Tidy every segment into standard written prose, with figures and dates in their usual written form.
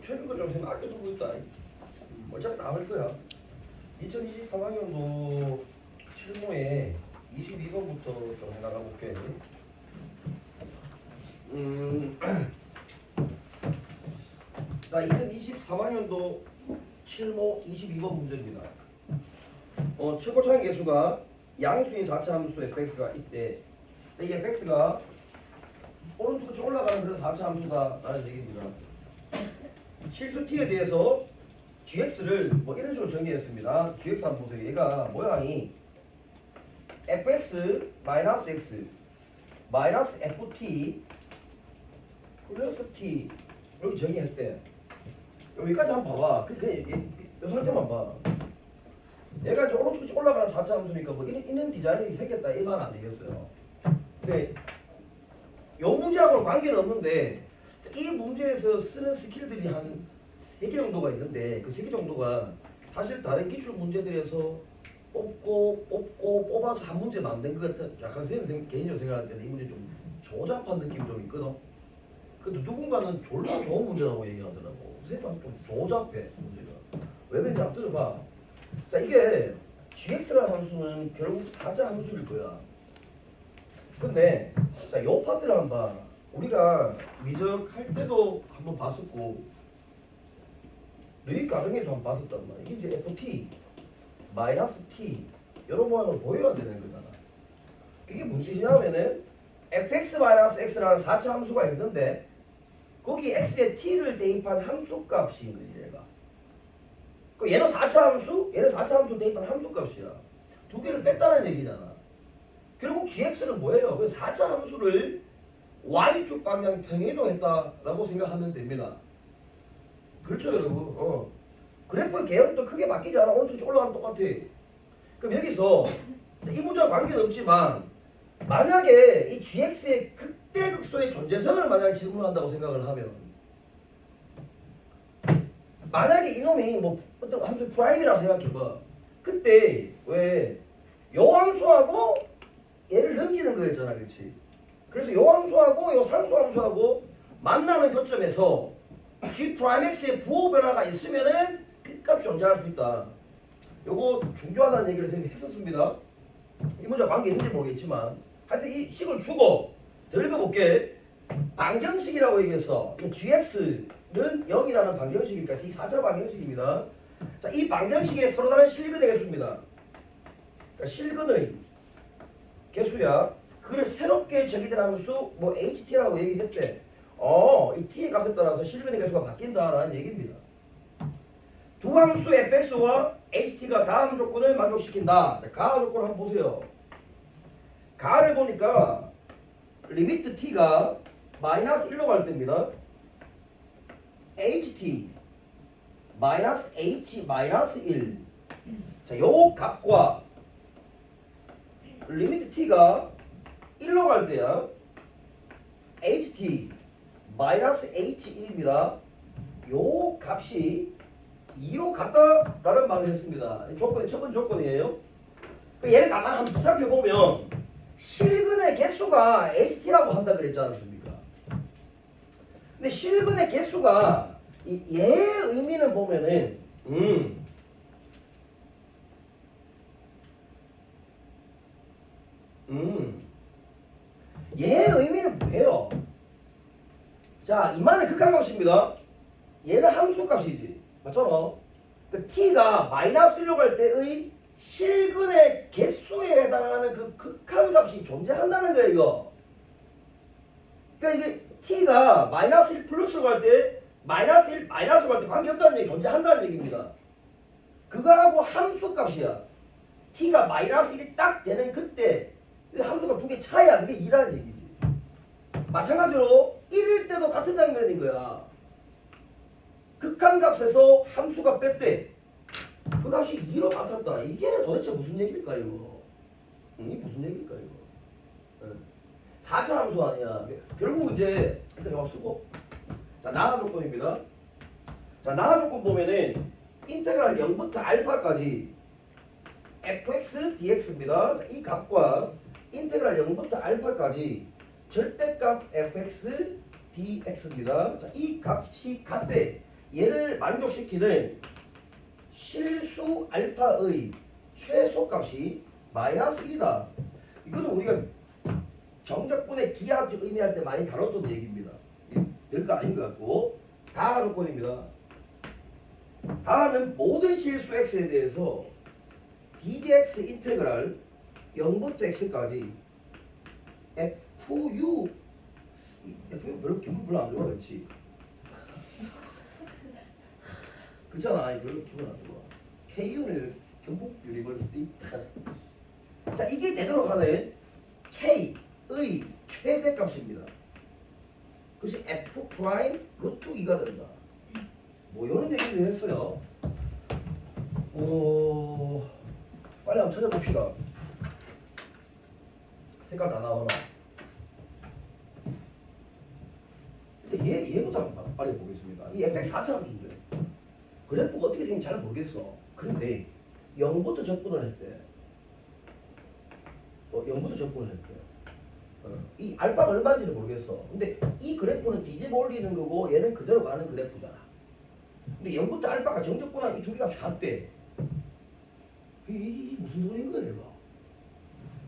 최근 거 좀 아껴두고 있다. 어차피 남을 거야. 2023학년도 실무에 22번부터 좀 해나가 볼게. 자, 2023학년도 실무 22번 문제입니다. 최고 차이 계수가 양수인 4차 함수 fx가 있대. 이 fx가 오른쪽 끝이 올라가는 그래서 4차 함수다라는 얘기입니다. 실수 t에 대해서 gx를 뭐 이런 식으로 정리했습니다. gx 한번 보세요. 얘가 모양이 fx 마이너스 x 마이너스 ft 플러스 t 이렇게 정의했대. 여기까지 한번 봐봐. 요 설정만 봐. 얘가 이제 오른쪽 끝이 올라가는 4차 함수니까 뭐 이런 디자인이 생겼다 이 말 안 되겠어요. 근데 요 문제하고는 관계는 없는데 이 문제에서 쓰는 스킬들이 한 3개 정도가 있는데 그 3개 정도가 사실 다른 기출 문제들에서 뽑아서 한 문제 만든 것 같은 약간 선생님 개인적으로 생각할 때는 이 문제 좀 조잡한 느낌이 좀 있거든. 근데 누군가는 졸라 좋은 문제라고 얘기하더라고. 선생님은 좀 조잡해 문제가. 왜 그런지 한번 들어봐. 자, 이게 gx라는 함수는 결국 4차 함수일 거야. 근데 자, 요 파트를 한번 봐. 우리가 미적할 때도 한번 봤었고 유익 가정에도 한번 봤었단 말이야. 이게 이제 ft 마이너스 t 이런 모양을 보여야 되는 거잖아. 이게 무슨 뜻이냐면은 fx 마이너스 x라는 4차 함수가 있는데 거기 x에 t를 대입한 함수값인 거지 얘가. 그 얘는 4차 함수, 얘는 4차 함수 대입한 함수값이야. 두 개를 뺐다는 얘기잖아. 결국 gx는 뭐예요? 그 4차 함수를 y축 방향 평행이동했다라고 생각하면 됩니다. 그렇죠 여러분? 그래프의 개형도 크게 바뀌지 않아. 오른쪽 올라가면 똑같아. 그럼 여기서 이 문제와 관계는 없지만 만약에 이 gx의 극대극소의 존재성을 만약에 질문한다고 생각을 하면 만약에 이놈이 뭐 어떤 함수 프라임이라고 생각해봐. 그때 왜 요 함수하고 얘를 넘기는 거였잖아, 그렇지? 그래서 요 함수하고 요 상수 함수하고 만나는 교점에서 g 프라임 x의 부호 변화가 있으면은 그 값이 존재할 수 있다. 요거 중요하다는 얘기를 선생님이 했었습니다. 이 문제와 관계 있는지 모르겠지만 하여튼 이 식을 주고 더 읽어볼게. 방정식이라고 얘기해서 이 gx는 0이라는 방정식이니까 이 4차 방정식입니다. 자, 이 방정식에 서로 다른 실근의 개수입니다. 그러니까 실근의 개수야. 그걸 새롭게 정의된 함수 뭐 ht라고 얘기했대. 이 t의 값에 따라서 실근의 개수가 바뀐다라는 얘기입니다. 두 함수 fx와 ht가 다음 조건을 만족시킨다. 자, 가하 조건 한번 보세요. 가를 보니까 리미트 t가 마이너스 1로 갈 때입니다. ht 마이너스 h 마이너스 1. 자, 요 값과 리미트 t가 1로 갈 때야. ht 마이너스 h1입니다. 요 값이 2로 같다라는 말을 했습니다. 조건이 첫 번째 조건이에요. 얘를 가만 한번 살펴보면 실근의 개수가 ht라고 한다 그랬지 않습니까? 근데 실근의 개수가 얘의 의미는 보면은 얘의 의미는 뭐예요? 자, 이만한 극한값입니다. 얘는 함수값이지. 맞잖아. 그 t가 마이너스 1로 갈 때의 실근의 개수에 해당하는 그 극한값이 존재한다는 거예요, 이거. 그러니까 이게 t가 마이너스 1 플러스로 갈 때 마이너스 1 마이너스로 갈 때 관계없다는 얘기, 존재한다는 얘기입니다. 그거하고 함수값이야. t가 마이너스 1이 딱 되는 그때 그 함수가 두 개 차이야. 그게 2라는 얘기지. 마찬가지로 1일 때도 같은 장면인 거야. 극한값에서 함수가 뺐대. 그 값이 2로 같았다. 이게 도대체 무슨 얘기일까 이거? 이게 무슨 얘기일까 이거? 4차 함수 아니야. 결국 이제 일단 이거 쓰고 자, 나하 조건입니다. 자, 나하 조건 보면은 인테그랄 0부터 알파까지 fx dx입니다. 자, 이 값과 인테그랄 0부터 알파까지 절대값 fx dx입니다. 자, 이 값이 같대. 얘를 만족시키는 실수 알파의 최소값이 마이너스 1이다. 이거는 우리가 정적분의 기하학적 의미할 때 많이 다뤘던 얘기입니다. 별거 아닌 것 같고 다하 조건입니다. 다하는 모든 실수 x에 대해서 ddx 인테그랄 0부터 x까지 fu 별로 기분 별로 안 좋아 그렇지? 그렇잖아. 별로 기분 안 좋아. KU는 경북 유니버시티. 자 이게 되도록 하는 K의 최대값입니다. 그것이 F 프라임 루트 2가 된다. 뭐 이런 얘기를 했어요. 빨리 한번 찾아봅시다. 색깔 다 나오나? 근데 얘부터 한번 빨리 보겠습니다. 이 fx 4차 함수인데 그래프가 어떻게 생긴지 잘 모르겠어. 그런데 0부터 접근을 했대. 0부터 접근을 했대. 이 알파가 얼마인지는 모르겠어. 근데 이 그래프는 뒤집어 올리는 거고 얘는 그대로 가는 그래프잖아. 근데 0부터 알파가 정적분한 이 두 개가 같대. 이게 무슨 소리인 거야 얘가?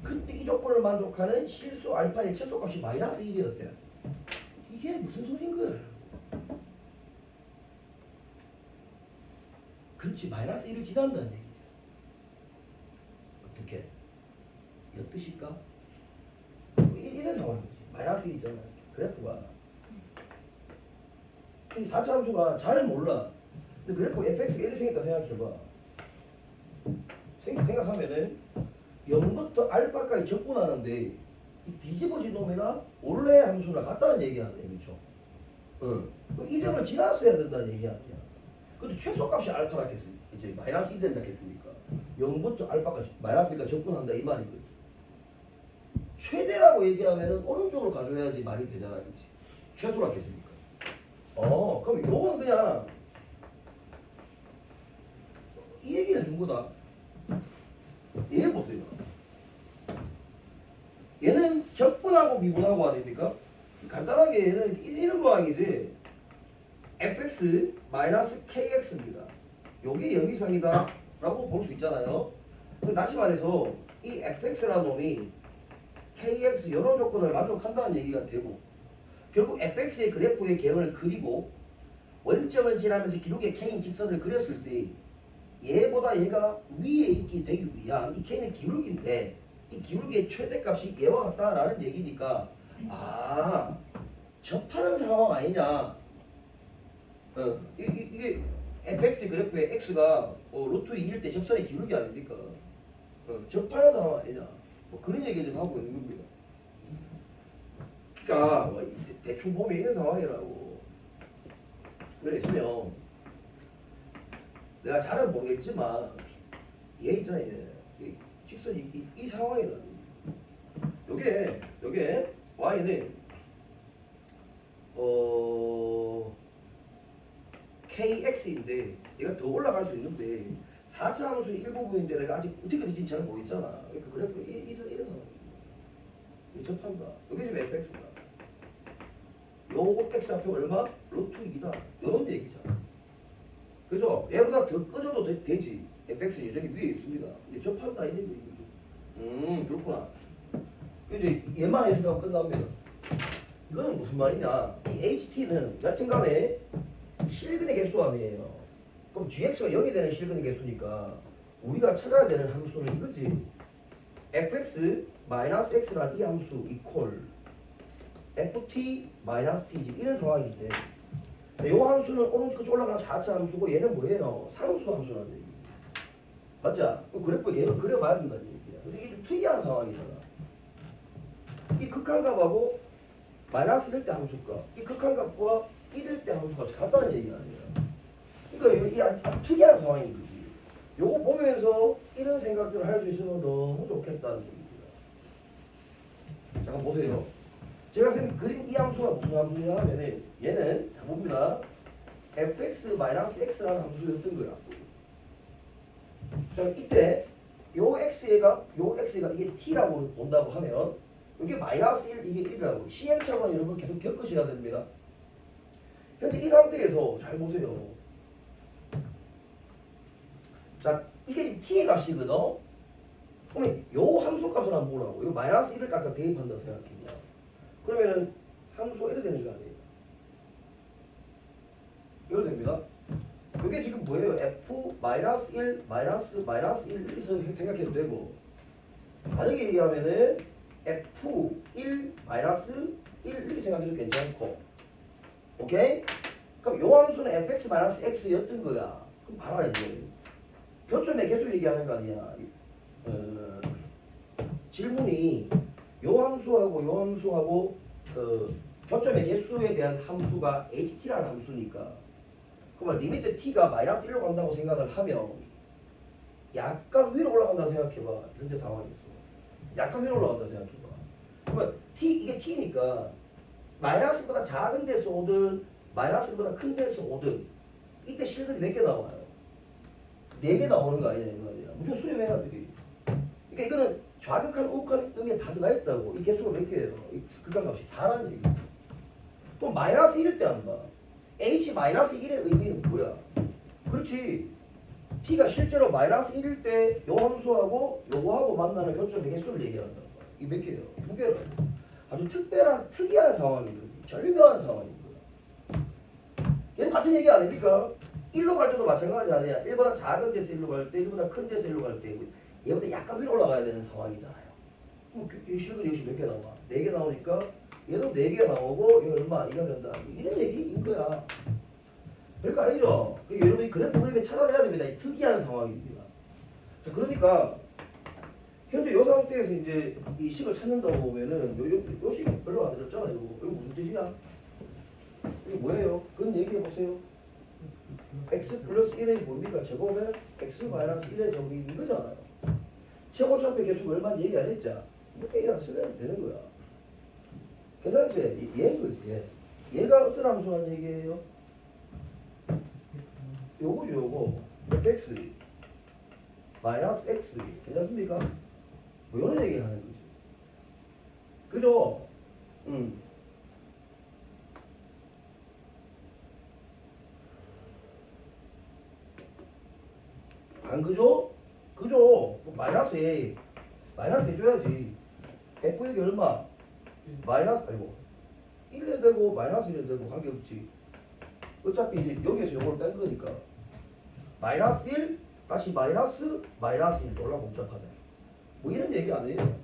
그때 이 조건을 만족하는 실수 알파의 최소값이 마이너스 1이었대. 이게 무슨 소리인 거야? 그렇지, 마이너스 1을 지난다는 얘기죠. 어떻게? 엿드실까? 이런 상황이지. 마이너스 1 있잖아. 그래프가. 이 4차 함수가 잘 몰라. 근데 그래프 fx가 이렇게 생겼다 생각해봐. 생각하면은 0부터 알파까지 접근하는데 이 뒤집어진 놈이나 원래 함수랑 같다는 얘기하네, 그렇죠? 이 점을 지났어야 된다는 얘기 아니야. 근데 최소값이 알파라 했으니까 이제 마이너스 1 된다 했으니까 0부터 알파까지 마이너스 1까지 접근한다 이 말이거든. 최대라고 얘기하면은 오른쪽으로 가져야지 말이 되잖아, 그렇지? 최소라 했으니까. 그럼 요거는 그냥 이 얘기를 해준 거다. 이해해 보세요. 얘는 적분하고 미분하고 아닙니까? 간단하게 얘는 이런 모양이지. fx 마이너스 kx입니다. 요게 0 이상이다 라고 볼 수 있잖아요. 그럼 다시 말해서 이 fx라는 놈이 kx 여러 조건을 만족한다는 얘기가 되고 결국 fx의 그래프의 개형을 그리고 원점을 지나면서 기록의 k인 직선을 그렸을 때 얘보다 얘가 위에 있게 되기 위한 이 k는 기울기인데 이 기울기의 최대값이 얘와 같다라는 얘기니까 접하는 상황 아니냐. 이게 fx 그래프의 x가 루트 2일 때 접선의 기울기 아닙니까? 접하는 상황 아니냐. 뭐 그런 얘기 좀 하고 있는 겁니다. 그러니까 대충 보면 이런 상황이라고. 그랬으면 내가 잘은 모르겠지만 얘 있잖아 얘. 직선이 이 상황이라고. 요게 y는 kx인데 얘가 더 올라갈 수 있는데 4차 함수의 일부분인데 내가 아직 어떻게 될지 잘 모르겠잖아. 그러니까 그래프 이런 상황이지. 접한다. 요게 지금 fx다. 요거 x 앞에 얼마? 루트 2다. 요런 얘기잖아. 그죠? 얘보다 더 꺼져도 되지. fx는 여전히 위에 있습니다. 이제 접한다 이런 얘기죠. 그렇구나. 이제 얘만 해석하면 끝납니다. 이거는 무슨 말이냐? 이 ht는 여튼간에 실근의 개수 아니에요. 그럼 gx가 0이 되는 실근의 개수니까 우리가 찾아야 되는 함수는 이거지. fx 마이너스 x란 이 함수 이퀄 ft 마이너스 t지 이런 상황인데 이 함수는 오른쪽 올라가는 4차 함수고 얘는 뭐예요? 상수 함수라는 얘기. 맞죠? 그래프 계속 그려봐야 된다는 얘기야. 근데 이게 좀 특이한 상황이잖아. 이 극한값하고 마이너스 1일 때 함수값, 이 극한값과 1일 때 함수값이 같다는 얘기 아니야. 그러니까 이게 아주 특이한 상황인 거지. 요거 보면서 이런 생각들을 할 수 있으면 너무 좋겠다는 얘기입니다. 잠깐 보세요. 제가 그린 이 함수가 무슨 함수냐 하면은 얘는 자 봅니다. fx-x라는 함수였던 거야. 자 이때 요 x가 이게 t라고 본다고 하면 이게 마이너스 1 이게 1이라고 시행착오는 여러분 계속 겪으셔야 됩니다. 현재 이 상태에서 잘 보세요. 자, 이게 t의 값이거든. 그러면 요 함수 값을 한번 보라고. 이거 마이너스 1을 딱 대입한다고 생각해요. 그러면은 함수가 이래 되는 거 아니에요? 이래 됩니다. 이게 지금 뭐예요? f 마이너스 1 마이너스 1 이렇게 생각해도 되고, 다르게 얘기하면은 f1 마이너스 1 이렇게 생각해도 괜찮고, 오케이? 그럼 요 함수는 fx 마이너스 x였던 거야. 그럼 봐라 이제 교점의 개수 얘기하는 거 아니야. 질문이 요 함수하고 요 함수하고 교점의 개수에 대한 함수가 ht라는 함수니까, 그러면 리미트 t가 마이너스 1로 간다고 생각을 하면 약간 위로 올라간다고 생각해봐. 현재 상황에서 약간 위로 올라간다고 생각해봐. 그러면 이게 t니까 마이너스보다 작은 데서 오든 마이너스보다 큰 데서 오든 이때 실근이 몇 개 나와요? 4개 나오는 거 아니냐 이 말이야. 무조건 수렴해야 돼. 그러니까 이거는 좌극한 우극한 의미에 다 들어가 있다고. 이 개수가 몇 개예요? 이 극한값이 4라는 얘기지. 또 마이너스 1일 때 안 봐. h 마이너스 1의 의미는 뭐야? 그렇지. t가 실제로 마이너스 1일 때 요 함수하고 요거하고 만나는 교점의 개수를 얘기한다. 이 몇 개예요? 2개라고. 아주 특이한 상황인 거지. 절묘한 상황인 거야. 얘는 같은 얘기 아닙니까? 1로 갈 때도 마찬가지 아니야. 1보다 작은 데서 1로 갈 때, 1보다 큰 데서 1로 갈 때, 얘보다 약간 위로 올라가야 되는 상황이잖아요. 그럼 이 실근이 역시 몇 개 나와? 4개 나오니까 얘도 4개 나오고 얘 얼마? 이가 된다. 이런 얘기인 거야. 그러니까 아니죠. 여러분이 그래프 그림에 찾아내야 됩니다. 이 특이한 상황입니다. 자, 그러니까 현재 이 상태에서 이제 이 식을 찾는다고 보면은 요 식이 별로 안 들었잖아요. 이거 무슨 뜻이야? 이게 뭐예요? 그건 얘기해 보세요. x 플러스 1의 뭡니까? 제곱에 x 마이너스 1의 제곱이 이거잖아요. 최고차표 개수가 얼마인지 얘기 안 했죠? 뭐 A랑 쓰면 되는 거야. 괜찮지? 얘인 거지. 얘가 어떤 함수라는 얘기예요? 요거죠, 요거. fx 마이너스 x. 괜찮습니까? 뭐 이런 얘기 하는 거지. 그죠? 안 그죠? 그죠? 마이너스 해줘야지. fx이 얼마? 마이너스, 아니고 1에 되고 마이너스 1에 되고 관계없지. 어차피 이제 여기에서 요걸 뺀 거니까 마이너스 1 다시 마이너스 1 놀라 복잡하다. 뭐 이런 얘기 안 해요.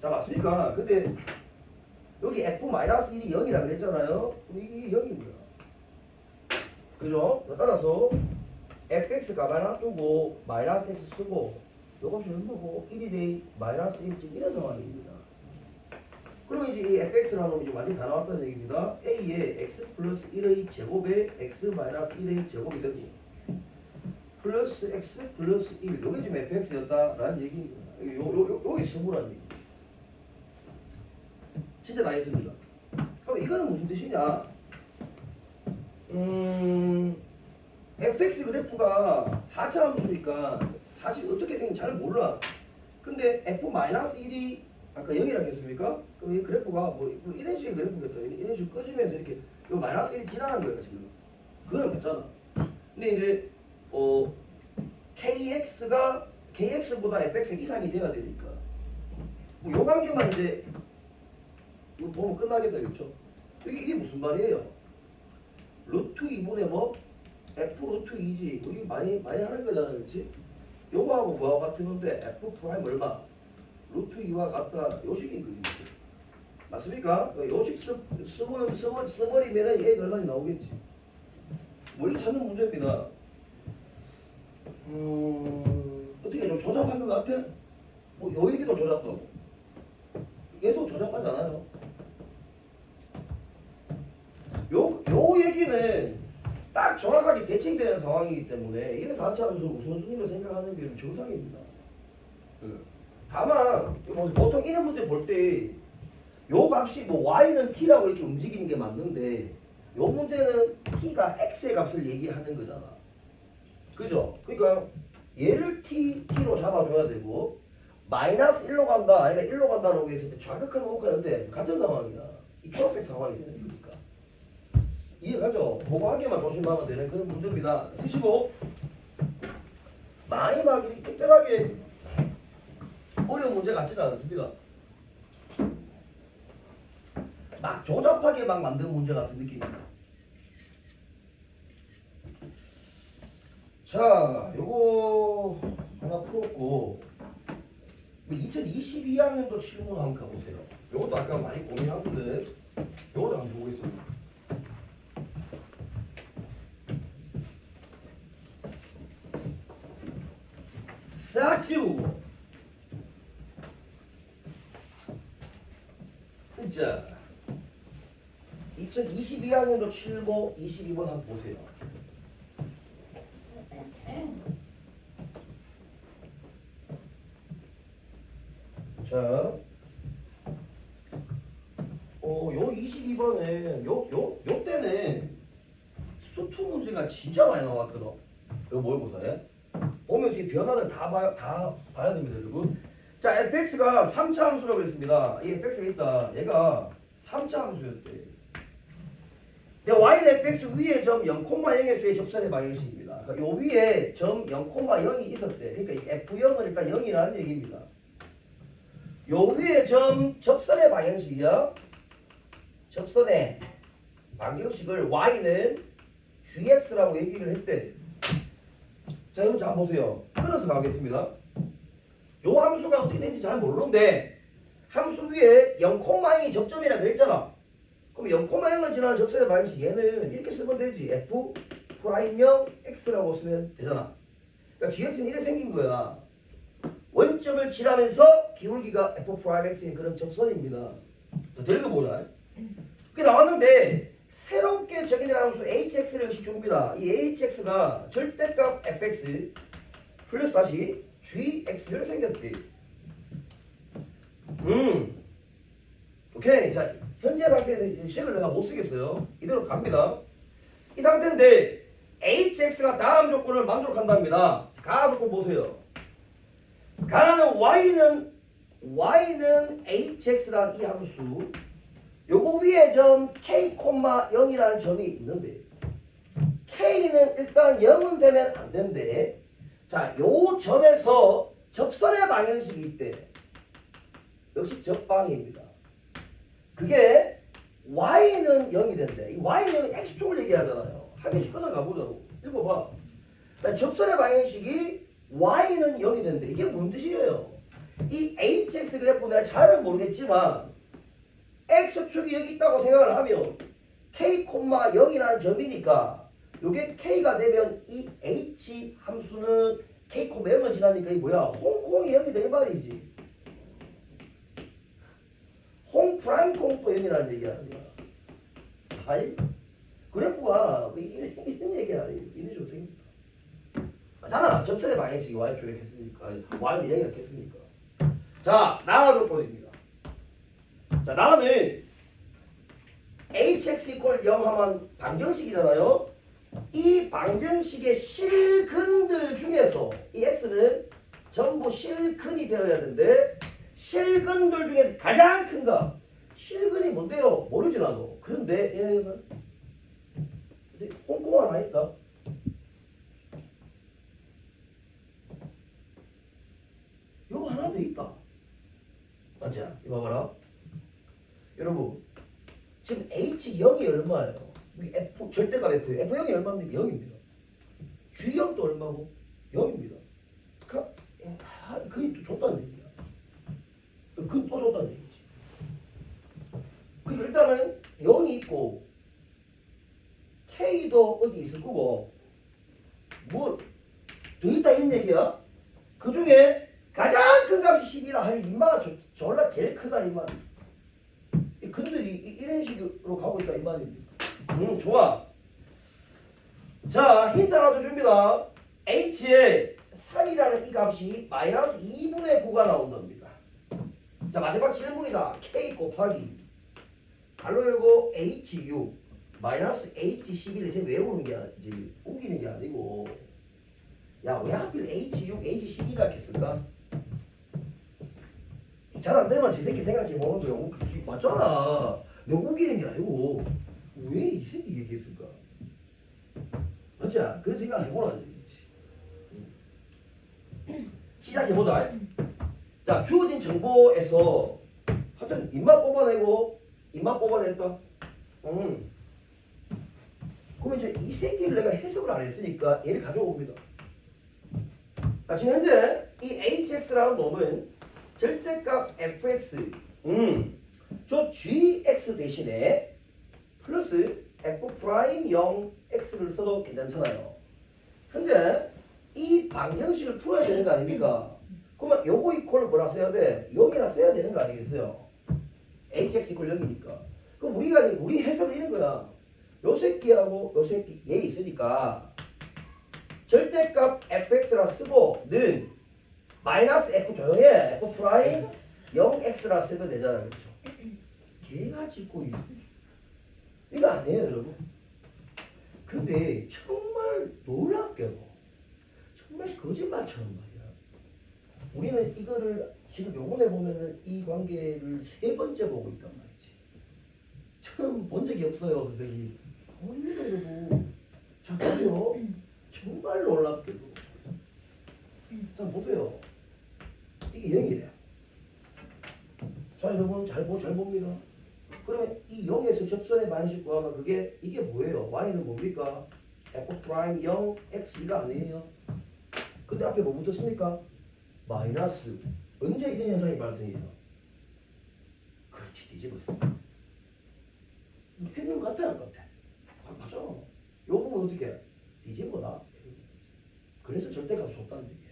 자, 맞습니까? 근데 여기 f 마이너스 1이 0이라 그랬잖아요. 이게 0인 거야. 그죠? 따라서 fx 가만 놔두고 마이너스 x 쓰고 요것이 얼마고 1이 돼 마이너스 1쯤 이런 상황입니다. 그러면 이제 이 fx라는 이제 완전히 다 나왔다는 얘기입니다. a의 x 플러스 1의 제곱에 x 마이너스 1의 제곱이 되고 플러스 x 플러스 1 요게 지금 fx였다라는 얘기입니다. 요게 스무라는 얘기. 진짜 다 했습니다. 그럼 이거는 무슨 뜻이냐? fx 그래프가 4차 함수니까 사실 어떻게 생긴지 잘 몰라. 근데 f-1이 아까 0이라고 했습니까? 그럼 이 그래프가 뭐 이런 식의 그래프겠다. 이런 식으로 꺼지면서 이렇게 요 마이너스 1이 지나간 거예요 지금. 그건 맞잖아. 근데 이제 kx보다 fx 이상이 돼야 되니까 뭐 요 관계만 이제 이거 보면 끝나겠다, 그렇죠? 이게 무슨 말이에요? 루트 2분의 뭐 f 루트 2지. 우리 많이 하는 거잖아, 그렇지? 요거하고 뭐하고 같은 건데 f 프라임 얼마? 루트 2와 같다. 요식인 거지. 맞습니까? 요식 써버리면은 얘가 얼마나 나오겠지. 머리 찾는 문제입니다. 어떻게 좀 조잡한 것 같아? 뭐 요 얘기도 조잡하고 얘도 조잡하지 않아요? 요 얘기는 딱 정확하게 대칭되는 상황이기 때문에 이런 4차 함수 우선순위로 생각하는 게 정상입니다. 다만 보통 이런 문제 볼 때 요 값이 뭐 y는 t라고 이렇게 움직이는 게 맞는데 요 문제는 t가 x의 값을 얘기하는 거잖아. 그죠? 그러니까 얘를 t로 잡아줘야 되고 마이너스 1로 간다 아니면 1로 간다라고 했을 때 좌극한 우극한 어때? 같은 상황이야. 이 초록색 상황이 되는 거니까 이해가죠? 그거 한 개만 조심하면 되는 그런 문제입니다. 쓰시고 많이 막 이렇게 특별하게 어려운 문제 같지는 않습니다. 막 조잡하게 막 만든 문제 같은 느낌입니다. 자, 요거 하나 풀었고 2022학년도 질문 한번 가보세요. 요것도 아까 많이 고민하던데 요것도 한번 보겠습니다. 싹 지우고 자 2022학년도 7고 22번 한번 보세요. 자, 요 22번에 요 때는 수투 문제가 진짜 많이 나왔거든. 요 모의고사에 보면 이 변화를 다 봐야 됩니다, 여러분. 자, fx가 3차 함수라고 했습니다. 이 fx가 있다. 얘가 3차 함수였대. 근데 y는 fx 위에 점 0,0에서의 접선의 방정식입니다. 그러니까 요 위에 점 0,0이 있었대. 그러니까 이 f0은 일단 0이라는 얘기입니다. 요 위에 점 접선의 방정식이야. 접선의 방정식을 y는 gx라고 얘기를 했대. 자, 여러분 잘 보세요. 끊어서 가겠습니다. 요 함수가 어떻게 되는지 잘 모르는데 함수 위에 0,0이 접점이라 그랬잖아. 그럼 0,0을 지나는 접선의 방정식 얘는 이렇게 쓰면 되지. f 프라임형 x라고 쓰면 되잖아. 그러니까 gx는 이렇게 생긴 거야. 원점을 지나면서 기울기가 f 프라임 x인 그런 접선입니다. 더 읽어보자. 그게 나왔는데 새롭게 정의된 함수 hx를 역시 줍니다. 이 hx가 절대값 fx 플러스 다시 gx를 생겼대. 오케이. 자, 현재 상태에서 식을 내가 못 쓰겠어요. 이대로 갑니다. 이 상태인데 hx가 다음 조건을 만족한답니다. 가 조건 보세요. 가라는 y는 hx란 이 함수 요거 위에 점 k, 0이라는 점이 있는데 k는 일단 0은 되면 안 된대. 자, 요 점에서 접선의 방정식이 있대. 역시 접방입니다. 그게 y는 0이 된대. 이 y는 x축을 얘기하잖아요. 한 개씩 끊어가 보자고. 읽어봐. 자, 접선의 방정식이 y는 0이 된대. 이게 무슨 뜻이에요? 이 hx 그래프 내가 잘은 모르겠지만 x축이 여기 있다고 생각을 하면 k, 0이라는 점이니까 요게 k가 되면 이 h 함수는 k, 0을 지나니까 이 뭐야? 홍콩이 0이 돼 말이지. 홍 프라임 콩도 0이라는 얘기 아니야. 아이 그래프가 이런 얘기 아니에요. 이런 식으로 생깁니다. 맞잖아. 접선의 방정식이 y축 이렇게 했으니까 y는 0 이렇게 했으니까. 자, 나와줄 뻔입니다. 자, 나는 hx = 0 하면 방정식이잖아요. 이 방정식의 실근들 중에서 이 x는 전부 실근이 되어야 되는데 실근들 중에 가장 큰 거 실근이 뭔데요? 모르지 나도. 그런데 얘는 홍콩 하나 있다. 요거 하나 더 있다. 맞지? 이거 봐라. 여러분 지금 H0이 얼마예요? F 절대값 F예요. F0이 얼마입니까? 0입니다. G0도 얼마고? 0입니다. 그게 또 줬다는 얘기야. 그건 또 줬다는 얘기지. 그러니까 일단은 0이 있고 K도 어디 있을 거고 뭐 더 있다 이런 얘기야. 그 중에 가장 큰 값이 10이라 하니 이마가 졸라 제일 크다 이 말. 근들이 이런 식으로 가고 있다 이 말입니다. 좋아. 자, 힌트 하나 더 줍니다. h에 3이라는 이 값이 마이너스 2분의 9가 나온답니다. 자, 마지막 질문이다. k 곱하기 가로 열고 hu 마이너스 h11 이제 외우는 게 아니지 우기는 게 아니고 야, 왜 하필 h6, h11이라 했을까? 잘 안 되면 저 새끼 생각해 보는 거야. 맞잖아. 내가 우기는 게 아니고 왜 이 새끼 얘기했을까? 맞지? 그런 생각 해보라. 시작해보자. 자, 주어진 정보에서 하여튼 입맛 뽑아내고 입맛 뽑아냈다. 그러면 이제 이 새끼를 내가 해석을 안 했으니까 얘를 가져옵니다. 자, 지금 현재 이 hx라는 놈은 절대값 fx 저 gx 대신에 플러스 f'0 x를 써도 괜찮잖아요. 현재 이 방정식을 풀어야 되는 거 아닙니까? 그러면 요거 이퀄 뭐라 써야 돼? 0이라 써야 되는 거 아니겠어요? hx 이퀄 0이니까. 그럼 우리 해석은 이런 거야. 요 새끼하고 요 새끼 얘 있으니까 절대값 fx라 쓰고 는 마이너스 f 조용해 f 프라임 0x라 쓰면 되잖아. 그렇죠? 걔가 짓고 있어. 이거 아니에요 여러분. 근데 정말 놀랍게도 정말 거짓말처럼 말이야. 우리는 이거를 지금 요번에 보면은 이 관계를 세 번째 보고 있단 말이지. 처음 본 적이 없어요 선생님. 아닙니다 여러분. 자 보세요. 정말 놀랍게도. 자 보세요. 이게 0이래요. 자 여러분 잘 봅니다. 그러면 이 0에서 접선의 반식 구하면 이게 뭐예요? y는 뭡니까? f'0 x2가 아니에요. 근데 앞에 뭐 붙었습니까? 마이너스. 언제 이런 현상이 발생해요? 그렇지 뒤집었어. 펜은 같아요 안 같아? 맞아. 요 부분 어떻게 뒤집어라. 그래서 절대값 줬다는 얘기야.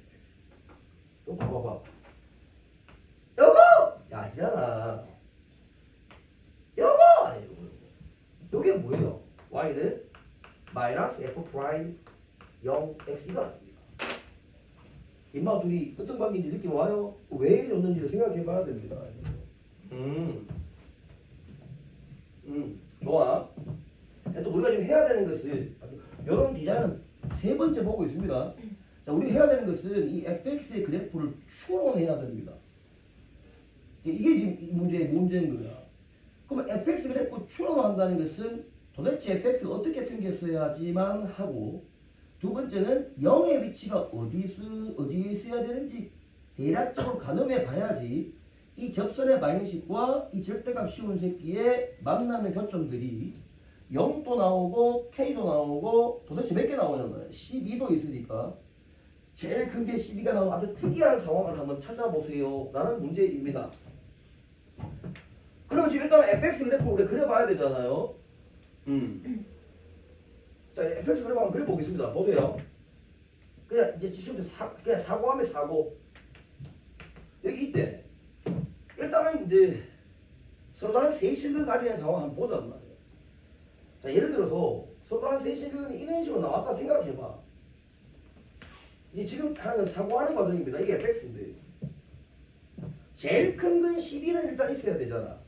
이거 봐봐. 요거! 야 이잖아. 요거! 요게 뭐예요? y는 마이너스 f 프라임 0 x가 아닙니다. 임마 둘이 어떤 관계인지 느낌 와요? 왜 이러는지를 생각해 봐야 됩니다. 좋아. 또 우리가 지금 해야 되는 것은 이런 디자인은 세 번째 보고 있습니다. 자, 우리가 해야 되는 것은 이 fx의 그래프를 추론해야 됩니다. 이게 지금 이 문제인 거야. 그러면 fx 그래프 추론한다는 것은 도대체 fx가 어떻게 생겼어야지만 하고, 두 번째는 0의 위치가 어디에 있어야 되는지 대략적으로 가늠해 봐야지 이 접선의 방정식과 이 절대값 씌운 새끼의 만나는 교점들이 0도 나오고 K도 나오고 도대체 몇 개 나오냐면 12도 있으니까 제일 큰 게 12가 나오는 아주 특이한 상황을 한번 찾아보세요 라는 문제입니다. 그러면 지금 일단 fx 그래프 우리 그려봐야 되잖아요. 자, fx 그래프 한번 그려보겠습니다. 보세요. 그냥 이제 지금 그냥 사고하면 사고. 여기 있대. 일단은 이제 서로 다른 세실근 가지는 상황 한번 보자는 말이에요. 자, 예를 들어서 서로 다른 세실근이 이런 식으로 나왔다 생각해봐. 이제 지금 하는 건 사고하는 과정입니다. 이게 fx인데. 제일 큰 건 12는 일단 있어야 되잖아.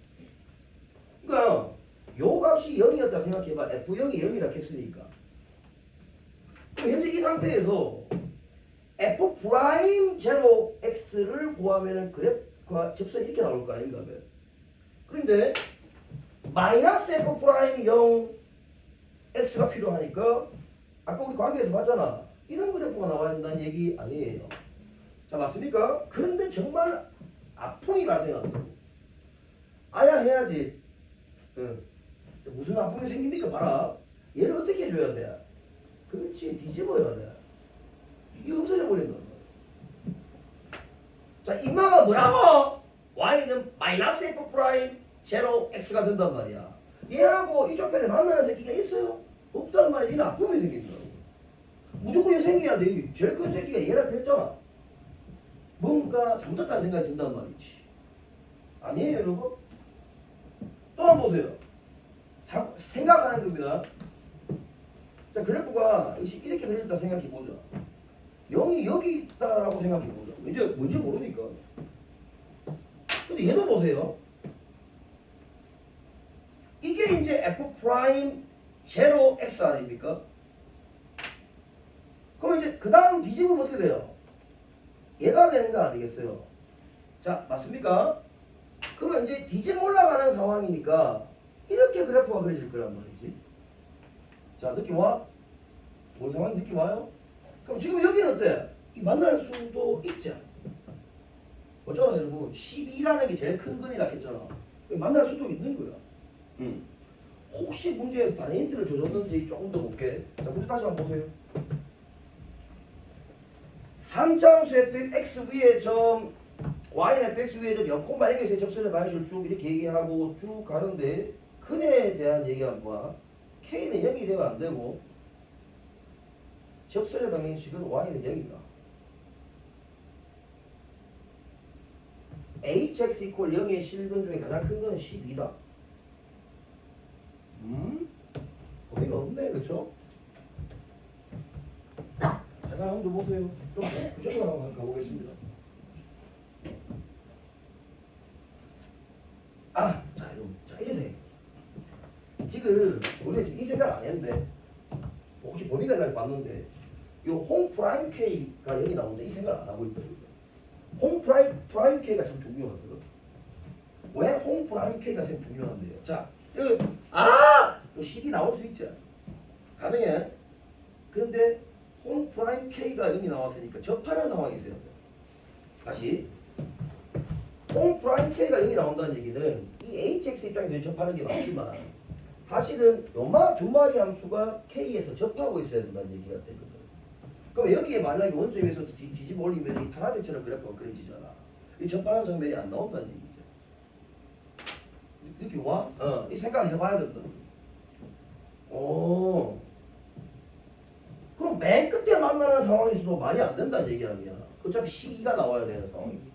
그러니까 요 값이 0이었다 생각해봐. f0이 0이라 했으니까. 그럼 현재 이 상태에서 f'0x를 구하면은 그래프가 접선이 이렇게 나올 거 아닌가 하면. 그런데 마이너스 f'0 x가 필요하니까 아까 우리 관계에서 봤잖아. 이런 그래프가 나와야 된다는 얘기 아니에요. 자, 맞습니까? 그런데 정말 아픔이 발생한다. 아야 해야지. 무슨 아픔이 생깁니까? 봐라. 얘를 어떻게 해줘야 돼? 그렇지, 뒤집어야 돼. 이거 없어져 버린다. 자, 임마가 뭐라고? y는 마이너스 f 프라임 제로 x가 된단 말이야. 얘하고 이쪽 편에 만나는 새끼가 있어요? 없단 말이야. 얘는 아픔이 생긴다. 무조건 얘 생겨야 돼. 제일 큰 새끼가 얘라 그랬잖아. 뭔가 잘못됐다는 생각이 든단 말이지. 아니에요, 여러분? 또 한 번 보세요. 생각하는 겁니다. 자, 그래프가 이렇게 그려졌다 생각해보자. 0이 여기 있다라고 생각해보자. 이제 뭔지 모르니까. 근데 얘도 보세요. 이게 이제 f 프라임 제로 x 아닙니까? 그러면 이제 그 다음 뒤집으면 어떻게 돼요? 얘가 되는 거 아니겠어요? 자, 맞습니까? 그러면 이제 뒤집어 올라가는 상황이니까 이렇게 그래프가 그려질 거란 말이지. 자, 느낌 와? 뭔 상황이 느낌 와요? 그럼 지금 여기는 어때? 이 만날 수도 있지. 어쩌나 여러분 12라는 게 제일 큰 근이라 했잖아. 만날 수도 있는 거야. 혹시 문제에서 다른 힌트를 줘줬는지 조금 더 볼게. 자, 문제 다시 한번 보세요. 3차함수 fx 위에 점 y는 fx 위에 점 0,1에서의 접선의 방식을 쭉 이렇게 얘기하고 쭉 가는데 근에 대한 얘기 한번 봐. k는 0이 되면 안 되고 접선의 방정식은 y는 0이다. hx 이퀄 0의 실근 중에 가장 큰 거는 12다. 범위가 없네, 그쵸? 잠깐 한번 더 보세요. 좀 구조가 한번 가보겠습니다. 자, 여러분, 자 이래서 지금 우리가 이 생각 안 했는데 혹시 범위가 날 봤는데 요 홍 프라임 K가 여기 나오는데 이 생각을 안 하고 있거든요. 홍 프라임 K가 참 중요하거든. 왜 홍 프라임 K가 참 중요한데요? 자, 여기 요 10이 나올 수 있죠. 가능해. 그런데 홍 프라임 K가 이미 나왔으니까 접하는 상황이 있어요. 다시 홍 프라임 K가 여기 나온다는 얘기는 이 HX 입장에서 접하는 게 맞지만 사실은 요마 두 마리 함수가 K에서 접하고 있어야 된다는 얘기가 되거든. 그럼 여기에 만약에 원점에서 뒤집어 올리면 이 파란색처럼 그래프가 그려지잖아. 이 접하는 정면이 안 나온다는 얘기죠. 느낌 와? 이 생각을 해봐야 된다. 그럼 맨 끝에 만나는 상황에서도 말이 안 된다는 얘기 아니야. 어차피 12가 나와야 되는 상황이니까.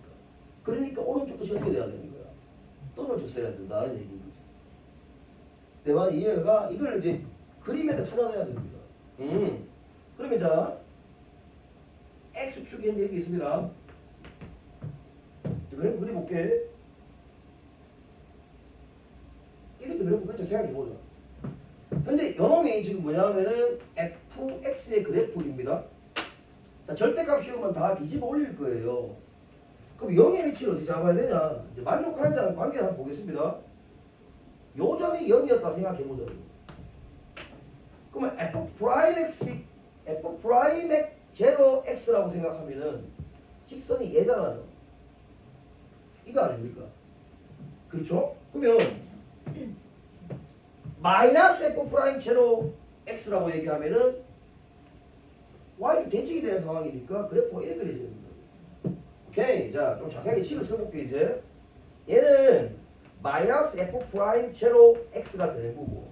그러니까 오른쪽 끝이 어떻게 돼야 되는 거야? 떨어졌어야 된다는 얘기인 거지. 내 말이 이해가? 이걸 이제 그림에서 찾아내야 됩니다. 그러면 자, X축에 여기 있습니다. 그래프 그려볼게. 이렇게 그래프 그렇죠. 생각해보자. 현재 요놈이 지금 뭐냐면은 fx의 그래프입니다. 자, 절대값 씌우면 다 뒤집어 올릴 거예요. 그럼 0의 위치를 어디 잡아야 되냐? 이제 만족하는지 않은 관계를 한번 보겠습니다. 요 점이 0이었다 생각해보자. 그러면 f'(x) 0x라고 생각하면은 직선이 얘잖아요. 이거 아닙니까? 그렇죠? 그러면 마이너스 f'(0x라고 얘기하면은 y도 대칭이 되는 상황이니까 그래프가 이렇게 그려져야 됩니다. 오케이. 자, 좀 자세하게 식을 써볼게 이제. 얘는 마이너스 f'(0x가 되는 거고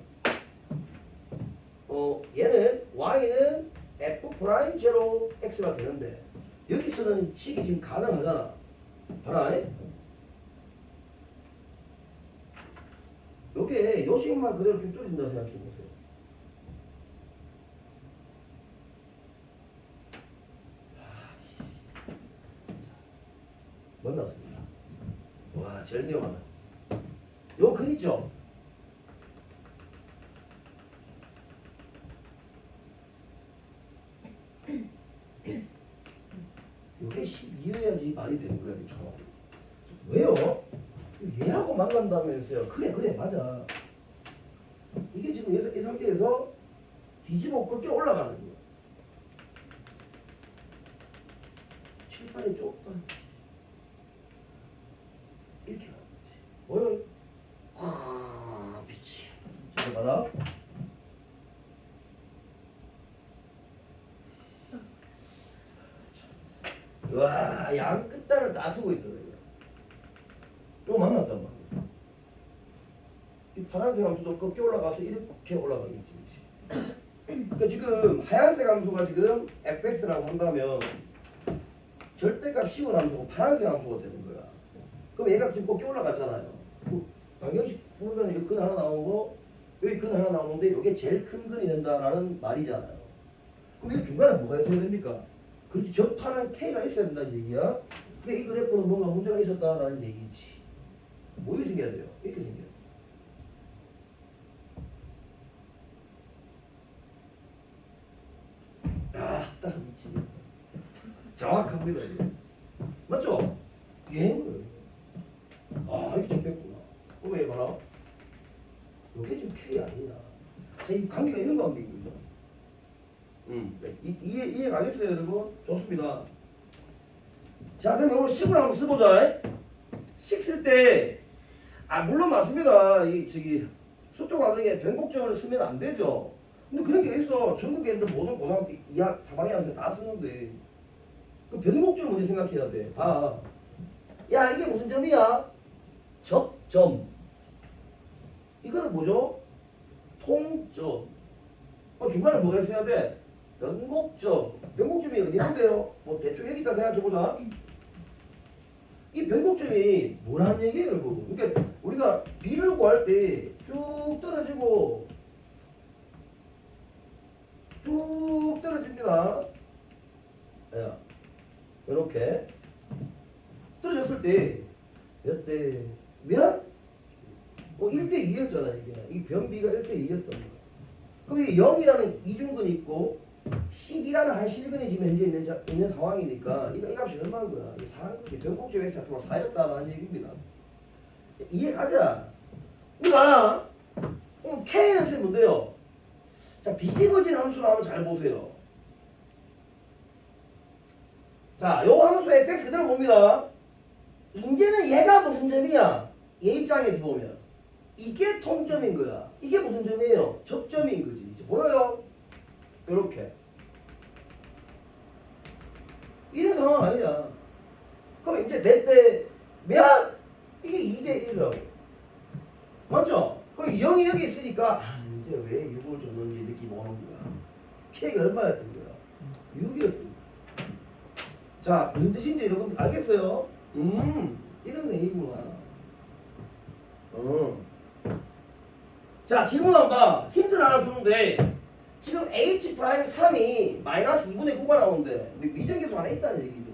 얘는 y는 f'(0x가 되는데 여기서는 식이 지금 가능하잖아. 봐라. 요게 요 식만 그대로 쭉 떨어진다 생각해보세요. 만났습니다. 와, 제일 미워하다. 요 글 있죠? 요게 12여야지 말이 되는 거야, 지금. 왜요? 얘하고 만난다면서요. 그래, 맞아. 이게 지금 이 상태에서 뒤집어 꺾여 올라가는 거야. 칠판이 좁다. 이렇게 가는 거지. 미치. 자, 봐라. 와, 양 끝단을 다 쓰고 있더라고요. 이거 만났단 말이야. 이 파란색 함수도 꺾여 올라가서 이렇게 올라가겠지. 그러니까 지금 하얀색 함수가 지금 fx라고 한다면 절대값 씌운 함수고 파란색 함수가 되는 거야. 그럼 얘가 지금 꺾여 올라갔잖아요. 방정식 풀면 여기 근 하나 나오고 여기 근 하나 나오는데 이게 제일 큰 근이 된다라는 말이잖아요. 그럼 이 중간에 뭐가 있어야 됩니까? 그렇지, 접하는 K가 있어야 된다는 얘기야. 근데 이 그래프는 뭔가 문제가 있었다라는 얘기지. 뭐 이렇게 생겨야 돼요? 이렇게 생겨요. 딱 미치겠다. 정확합니다, 이거. 맞죠? 얘인 거예요. 이게 접했구나. 그럼 얘 봐라. 자, 이 관계가 이런 관계입니다. 이해 가겠어요, 여러분? 좋습니다. 자, 그럼 이걸 식으로 한번 써보자. 식 쓸 때, 물론 맞습니다. 수도 과정에 변곡점을 쓰면 안 되죠. 근데 그런 게 있어. 전국에 있는 모든 고등학교 2학, 4학년 학생 다 쓰는데. 그 변곡점 먼저 생각해야 돼. 봐. 야, 이게 무슨 점이야? 접점. 이거는 뭐죠? 통점. 중간에 뭐가 있어야 돼? 변곡점. 변곡점이 어디 있는데요? 뭐 대충 여기 있다 생각해보자. 이 변곡점이 뭐라는 얘기예요, 여러분? 그러니까 우리가 B를 구할 때 쭉 떨어지고 쭉 떨어집니다. 이렇게 떨어졌을 때 몇 대 몇? 1대 2였잖아 이게. 이 변비가 1대 2였던 거야. 그럼 이 0이라는 이중근이 있고 10이라는 한 실근이 지금 현재 있는 상황이니까 이 값이 얼마인 거야? 이 상황이 변곡점 X가 4였다라는 얘기입니다. 이해가자. 우리가 K는 쓰면 뭔데요? 자, 뒤집어진 함수를 한번 잘 보세요. 자, 요 함수 fx 그대로 봅니다. 이제는 얘가 무슨 점이야? 얘 입장에서 보면 이게 통점인 거야. 이게 무슨 점이에요? 접점인 거지. 이제 보여요? 이렇게. 이런 상황 아니야. 그럼 이제 몇 대 몇? 이게 2대 1이라고. 맞죠? 그럼 0이 여기 있으니까 이제 왜 6을 줬는지 느낌 오는 거야. K가 얼마였던 거야? 6이었던 거야. 자, 무슨 뜻인지 여러분 알겠어요? 이런 얘기구나. 자, 질문 한번 힌트를 하나 주는데 지금 H'3이 마이너스 2분의 9가 나오는데 미정계수 안에 있다는 얘기죠.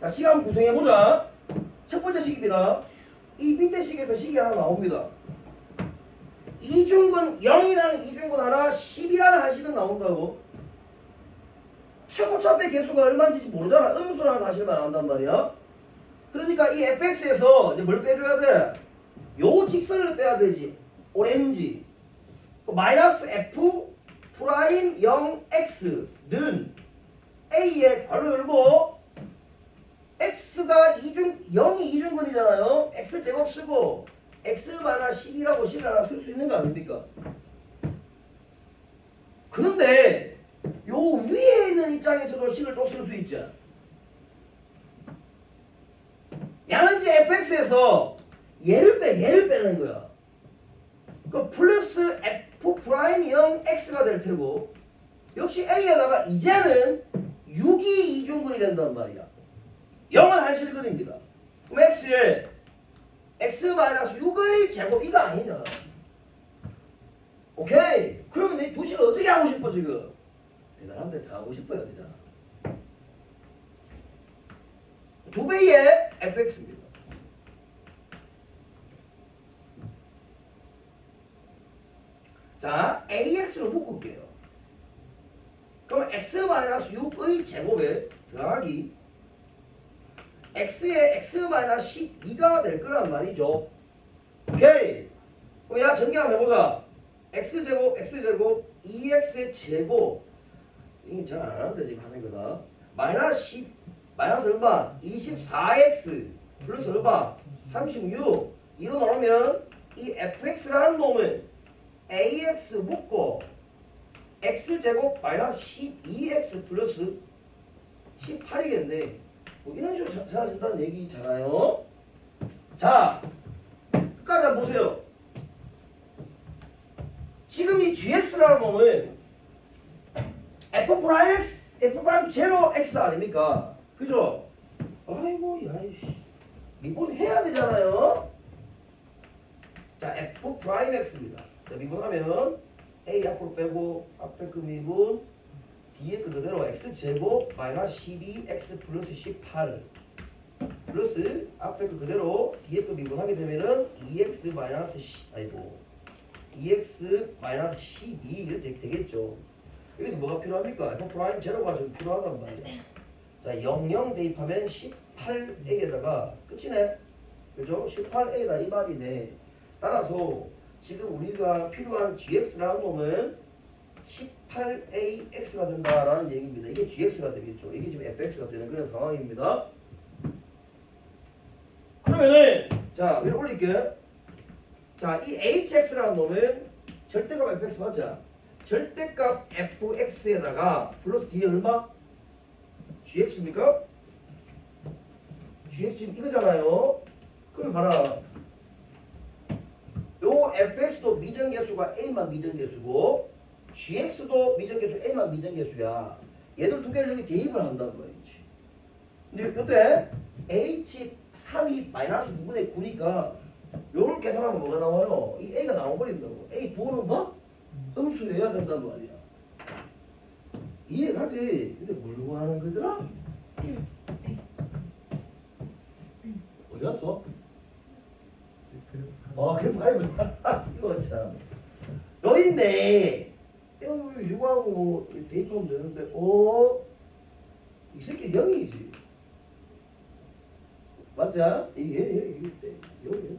자, 식 한번 구성해보자. 첫 번째 식입니다. 이 밑에 식에서 식이 하나 나옵니다. 이중근 0이라는 이중근 하나 10이라는 한 식은 나온다고. 최고차배 개수가 얼마인지 모르잖아. 음수라는 사실만 안단 말이야. 그러니까 이 fx에서 이제 뭘 빼줘야 돼? 요 직선을 빼야 되지. 오렌지. 마이너스 f 프라임 0x는 a에 괄호 열고 x가 0이 이중근이잖아요. x 제곱 쓰고 x 마이너스 10이라고 식을 하나 쓸 수 있는 거 아닙니까? 그런데 요 위에 있는 입장에서도 식을 또 쓸 수 있죠. 양은 이제 fx에서 얘를 빼는 거야. 그 플러스 f 프라임 0x가 될 테고 역시 a에다가 이제는 6이 이중근이 된단 말이야. 0은 한실근입니다. 그럼 x에 x-6의 제곱 이거 아니냐. 오케이. 그러면 이 두 식을 어떻게 하고 싶어 지금? 대단한데 다 하고 싶어야 되잖아. 2배의 fx입니다. 자, ax로 묶을게요. 그럼 x-6의 제곱에 더하기 x의 x-12가 될 거란 말이죠. 오케이. 그럼 야 정리 한번 해보자. x제곱 2x의 제곱 이게 잘 안 하는데 지금 하는 거다. 마이너스 얼마? 24x 플러스 얼마? 36 이로 나오면 이 fx라는 놈을 ax 묶고 x제곱 마이너스 12x 플러스 18이겠네. 뭐 이런 식으로 찾아진다는 얘기잖아요. 자, 끝까지 한번 보세요. 지금 이 gx라는 놈은 f'0x 아닙니까? 그죠? 아이고 야이씨 미분해야 되잖아요. 자, f'x입니다. 자, 미분하면 a 앞으로 빼고 앞에 그 미분 뒤에 그 그대로 x제곱 마이너스 12x 플러스 18 플러스 앞에 그 그대로 뒤에 그 미분하게 되면은 2x 마이너스 2x 마이너스 12 이렇게 되겠죠. 여기서 뭐가 필요합니까? f 프라임 제로가 좀 필요하단 말이야. 자, 00 대입하면 18a에다가 끝이네. 그죠? 18a다 이 말이네. 따라서 지금 우리가 필요한 gx라는 놈은 18ax가 된다라는 얘기입니다. 이게 gx가 되겠죠. 이게 지금 fx가 되는 그런 상황입니다. 그러면은 자 위로 올릴게. 자 이 hx라는 놈은 절대값 fx 맞자? 절대값 fx에다가 플러스 뒤에 얼마? gx입니까? gx 지금 이거잖아요. 그럼 봐라. 요 fx도 미정계수가 a만 미정계수고 gx도 미정계수 a만 미정계수야. 얘들 두 개를 여기 대입을 한다는 말이지. 근데 이때 h3이 마이너스 2분의 9니까 요걸 계산하면 뭐가 나와요? 이 a가 나와버린다고. a 부호는 뭐? 음수여야 된단 말이야. 이해가지? 근데 뭘 구하는 거더라? 어디 갔어? 그래프 가리구나. 이거 참. 여기 있네. 이거하고 대입하면 되는데, 이 새끼 0이지. 맞자? 이게 여기.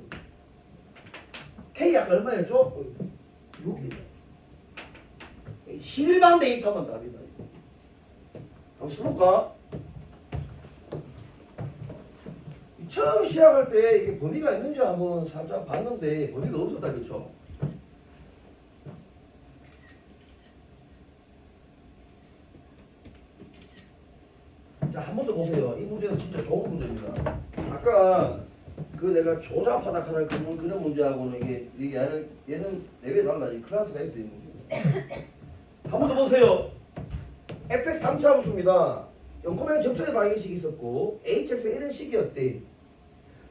K 약 얼마였죠? 6이다. 실반 대입하면 답이다. 한번 써볼까? 처음 시작할 때 이게 범위가 있는지 한번 살짝 봤는데 범위가 없었다 그렇죠? 자, 한 번 더 보세요. 이 문제는 진짜 좋은 문제입니다. 아까 그 내가 조잡하다 하는 그런 문제하고는 이게 얘는 레벨이 달라. 이 클래스가 있어요. 이 문제. 한 번 더 보세요. fx 3차 함수입니다. 0,0 접선의 방정식이 있었고 hx가 이런 식이었대.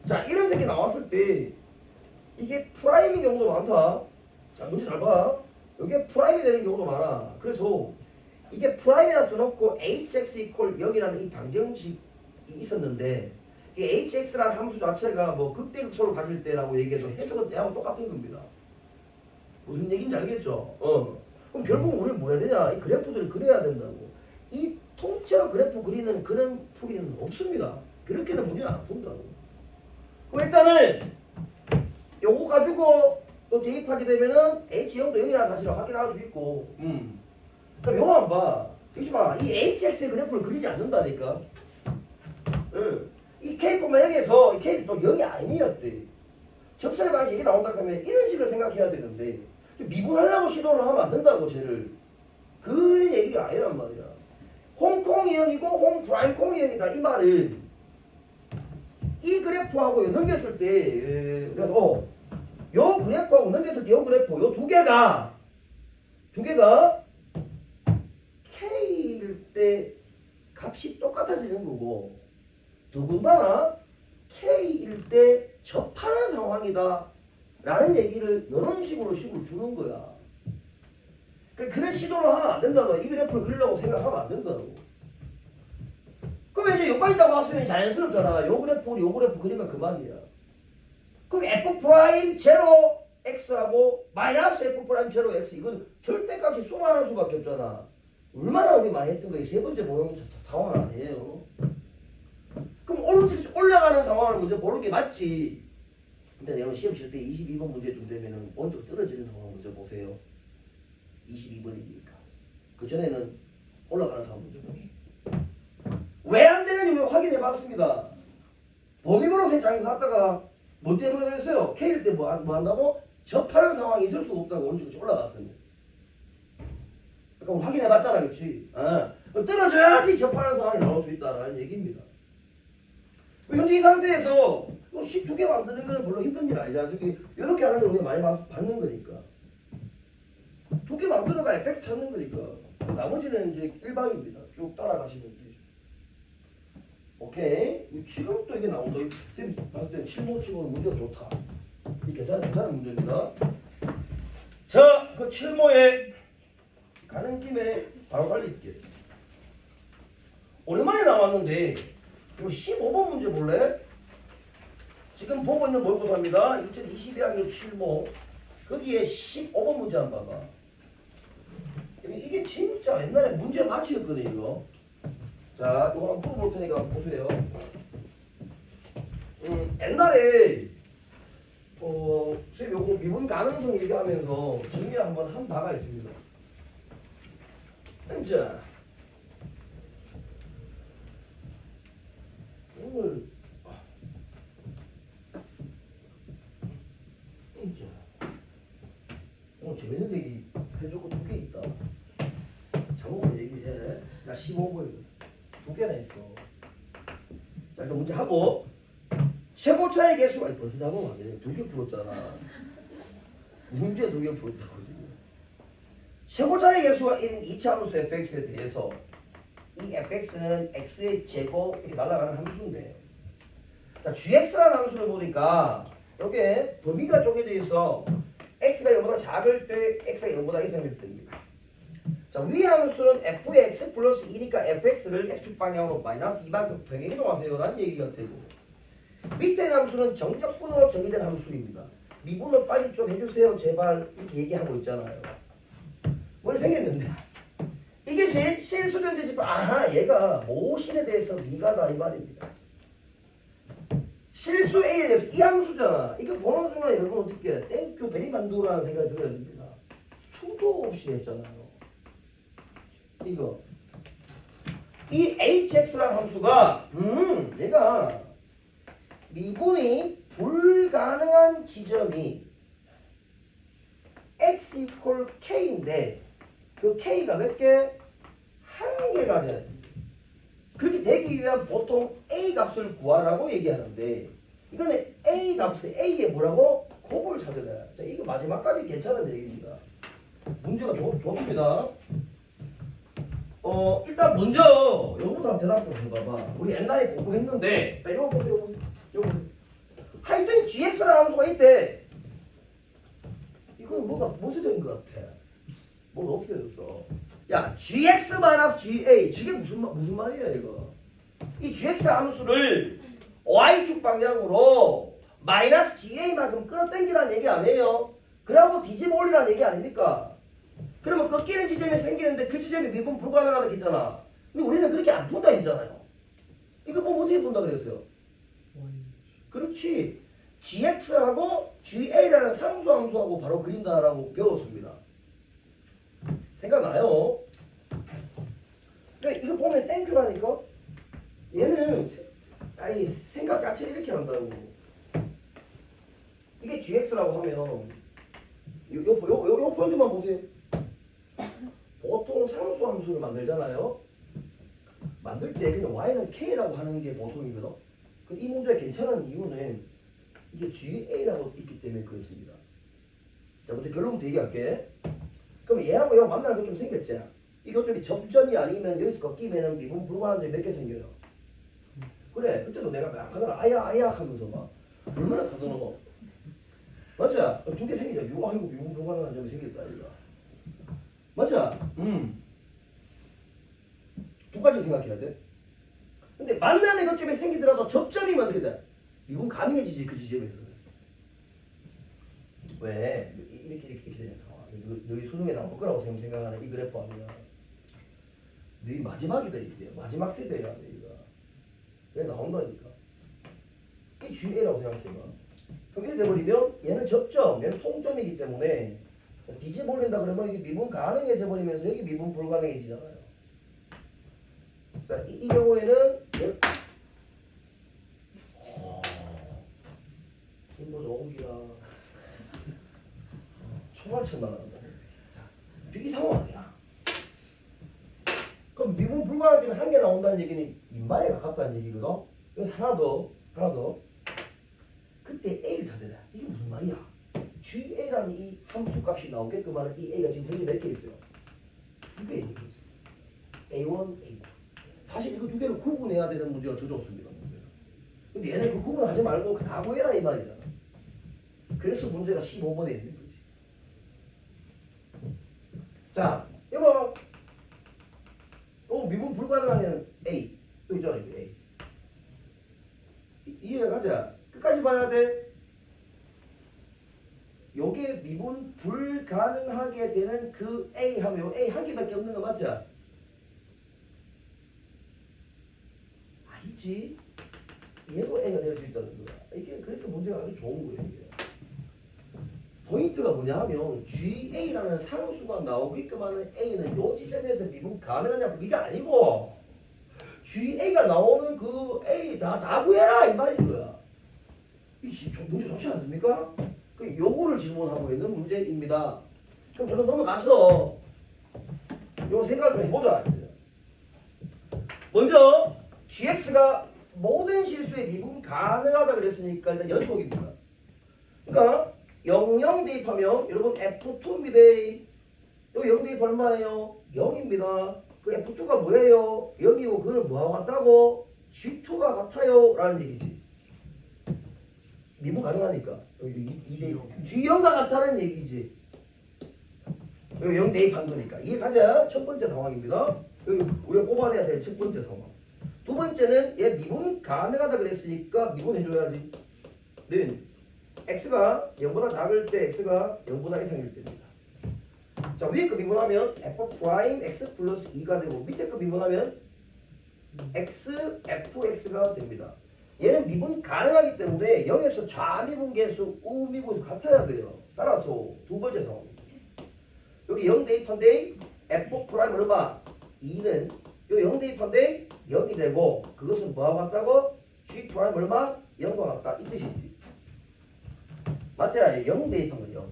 자, 이런 색이 나왔을 때 이게 프라임인 경우도 많다. 자, 문제 잘 봐. 이게 프라임이 되는 경우도 많아. 그래서 이게 프라임이라 써놓고 hx 이퀄 0이라는 이 방정식이 있었는데 이 hx라는 함수 자체가 뭐 극대극소를 가질 때라고 얘기해도 해석은 얘하고 똑같은 겁니다. 무슨 얘기인지 알겠죠? 그럼 결국 우리는 뭐 해야 되냐? 이 그래프들을 그려야 된다고. 이 통째로 그래프 그리는 그런 풀이는 없습니다. 그렇게는 문제는 안 푼다고. 그럼 일단은 요거 가지고 또 대입하게 되면은 h0도 0이라는 사실을 확인할 수 있고 그럼 요거 한번 봐. 여기 봐. 이 hx의 그래프를 그리지 않는다니까. 이 k, 0에서 이 k는 또 0이 아니었대. 접선의 방식이 나온다 하면 이런 식으로 생각해야 되는데 미분하려고 시도를 하면 안 된다고 쟤를. 그런 얘기가 아니란 말이야. 홍콩이 0이고 홍프라임콩이 0이다 이 말은 이 그래프하고 넘겼을 때 그래서 요 그래프하고 넘겼을 때 요 그래프 요 두 개가 K일 때 값이 똑같아지는 거고 더군다나 K일 때 접하는 상황이다 라는 얘기를 이런 식으로 주는 거야. 그런 시도를 하면 안 된다고. 이 그래프를 그리려고 생각하면 안 된다고. 그러면 이제 여기까지 다 왔으면 자연스럽잖아. 요 그래프 그리면 그만이야. 그럼 f 프라임 제로 x하고 마이너스 f 프라임 제로 x 이건 절대값이 수만할 수밖에 없잖아. 얼마나 우리 많이 했던 거야. 세 번째 모형 상황은 아니에요. 그럼 올라가는 상황을 먼저 보는 게 맞지. 근데 여러분 시험 칠 때 22번 문제쯤 되면은 오른쪽 떨어지는 상황 먼저 보세요. 22번이니까. 그 전에는 올라가는 상황 먼저 보기. 왜 안 되는지 확인해 봤습니다. 범위번호 장에 갔다가 뭐 때문에 그랬어요? K일 때 뭐 한다고? 접하는 상황이 있을 수 없다고 오른쪽으로 올라갔습니다. 그럼 확인해 봤잖아, 그렇지? 떨어져야지 접하는 상황이 나올 수 있다라는 얘기입니다. 현재 이 상태에서 식 두 개 만드는 건 별로 힘든 일 아니잖아. 이렇게 하는 걸 우리가 많이 받는 거니까. 두 개 만드는 거 fx 찾는 거니까. 나머지는 이제 일방입니다. 쭉 따라가시면 되죠. 오케이. 지금 또 이게 나온다. 선생님 봤을 때 7모 치고는 문제가 좋다. 이게 괜찮은 문제입니다. 자, 그 7모에 가는 김에 바로 알릴게. 오랜만에 나왔는데 이거 15번 문제 볼래? 지금 보고 있는 모의고사입니다. 2022학년 7모. 거기에 15번 문제 한번 봐봐. 이게 진짜 옛날에 문제 맞히였거든 이거. 자, 이거 한번 풀어볼 테니까 보세요. 옛날에 선생님 요거 미분 가능성 얘기하면서 정리를 한번 한 바가 있습니다. 자, 오늘 오늘 재밌는 얘기 해줄 거 2개 있다. 자목을 얘기해. 자, 15분 2개나 있어. 자, 일단 문제 하고 최고차의 개수가 벌써 잡으면 안 돼. 2개 풀었잖아. 문제 2개 풀었다고 지금. 최고차의 개수가 1인 2차 함수 fx에 대해서 이 fx는 x의 제곱 이렇게 날아가는 함수인데, 자, gx라는 함수를 보니까 여기에 범위가 쪼개져 있어. x가 0보다 작을 때 x가 0보다 이상일 때입니다. 자, 위 함수는 fx 플러스 2니까 fx를 x축 방향으로 마이너스 2만큼 병행이동하세요 라는 얘기가 되고, 밑에 함수는 정적분으로 정의된 함수입니다. 미분을 빨리 좀 해주세요 제발 이렇게 얘기하고 있잖아요. 뭘 생겼는데 이것이 실수전제 집합. 아하, 얘가 모신에 대해서 미가다 이 말입니다. 실수 A에 대해서 이 함수잖아. 이거 보는 순간 여러분 어떻게 해? 땡큐 베리만두라는 생각이 들어야 됩니다. 수도 없이 했잖아요. 이거 이 hx라는 함수가 얘가 미분이 불가능한 지점이 x 이퀄 k인데 그 k가 몇 개? 한 개가 돼. 그렇게 되기 위한 보통 a 값을 구하라고 얘기하는데, 이거는 a 값을 a에 뭐라고? 곱을 찾아내야 돼. 자, 이거 마지막까지 괜찮은 얘기입니다. 문제가 좋습니다. 일단 먼저 요거부터 한번 대답 좀 해봐봐. 우리 옛날에 공부했는데, 자, 요거 보세요. 요거. 하여튼 gx라는 함수가 있대. 이건 뭐가 무엇이 것 같아? 뭐가 없어졌어. 야, gx-ga 저게 무슨 말이야 이거? 이 gx 함수를 y축 방향으로 마이너스 ga만큼 끌어당기라는 얘기 아니에요? 그래갖고 뒤집어 올리라는 얘기 아닙니까? 그러면 꺾이는 지점이 생기는데 그 지점이 미분 불가능하다 했잖아. 근데 우리는 그렇게 안 푼다 했잖아요. 이거 보면 어떻게 푼다 그랬어요? 그렇지. gx하고 ga라는 상수 함수하고 바로 그린다라고 배웠습니다. 생각나요? 그러니까 이거 보면 땡큐라니까? 얘는 아니 생각 자체를 이렇게 한다고. 이게 gx라고 하면 요 포인트만 보세요. 보통 상수 함수를 만들잖아요. 만들 때 그냥 y는 k라고 하는 게 보통이거든. 그럼 이 문제가 괜찮은 이유는 이게 ga라고 있기 때문에 그렇습니다. 자, 먼저 결론부터 얘기할게. 그럼 얘하고 얘하고 만나는 것 좀 생겼지? 이것 좀 접점이 아니면 여기서 꺾이면 미분 불가능한 점이 몇 개 생겨요. 그래, 그때도 내가 막 하더라. 아야 하면서 막 얼마나 가서노. 맞아? 2개 생기죠. 아이고 미분 불가능한 점이 생겼다 이거. 맞아? 2가지 생각해야 돼. 근데 만나는 것 점이 생기더라도 접점이 어떻게 돼? 미분 가능해지지 그 지점에서. 왜? 이렇게 되니까. 너희 수능에 나올 거라고 생각하는 이 그래프 아니야. 너희 마지막이다 이게. 마지막 세대야 너희가. 왜 나온다니까. 이 GA라고 생각해봐. 그럼 이렇게 돼버리면 얘는 접점, 얘는 통점이기 때문에 뒤집어 올린다 그러면 이게 미분 가능해져 버리면서 여기 미분 불가능해지잖아요. 자, 이 경우에는 힘도 좋은기라 총알처럼 날아간다. 자, 이 상황 아니야. 그럼 미분 불가능하지만 한 개 나온다는 얘기는 인마에 가깝다는 얘기거든. 그래서 하나 더. 그때 A를 찾아라. 이게 무슨 말이야? GA라는 이 함수 값이 나오게끔 하는 이 A가 지금 현재 몇 개 있어요? 2개 있는 거지. A1, A2. 사실 이거 2개를 구분해야 되는 문제가 더 좋습니다. 문제가. 근데 얘네 그 구분하지 말고 그 다 구해라 이 말이잖아. 그래서 문제가 15번에 있는 거지. 자, 이거 봐봐. 미분 불가능한 A. 또 있잖아, 이거 A. 이해가자. 끝까지 봐야 돼. 요게 미분 불가능하게 되는 그 A 하면 요 A 한 개밖에 없는 거 맞죠? 아니지. 얘도 A가 될 수 있다는 거야. 이게 그래서 문제가 아주 좋은 거예요. 이게. 포인트가 뭐냐 하면 GA라는 상수가 나오게끔 하는 A는 요 지점에서 미분 가능하냐 이게 아니고 GA가 나오는 그 A 다 구해라 이 말인 거야. 이 문제 좋지 않습니까? 그 요거를 질문하고 있는 문제입니다. 그럼 저는 넘어가서 요 생각 좀 해보자. 먼저 GX가 모든 실수에 미분 가능하다 그랬으니까 일단 연속입니다. 그러니까 00 대입하면 여러분 F2입니다. 요 0 대입 얼마예요? 0입니다. 그 F2가 뭐예요? 0이고 그거는 뭐하고 같다고? G2가 같아요 라는 얘기지. 미분 가능하니까 G0과 같다는 얘기지. 요 0 대입한 거니까 이게 가장 첫 번째 상황입니다. 여기 우리가 뽑아내야 될 첫 번째 상황. 두 번째는 얘 미분 가능하다 그랬으니까 미분해줘야지. 는 x가 0보다 작을 때 x가 0보다 이상일 때입니다. 자 위에 거 미분하면 f 프라임 x 플러스 2가 되고 밑에 거 미분하면 x fx가 됩니다. 얘는 미분 가능하기 때문에 0에서 좌미분 계수 우미분 같아야 돼요. 따라서 두 번째 상황입니다. 여기 0 대입한데 f 프라임 얼마? 2는 요 0 대입한데 0이 되고 그것은 뭐하고 같다고? g 프라임 얼마? 0과 같다 이 뜻이지. 맞지? 0 대입한 거죠.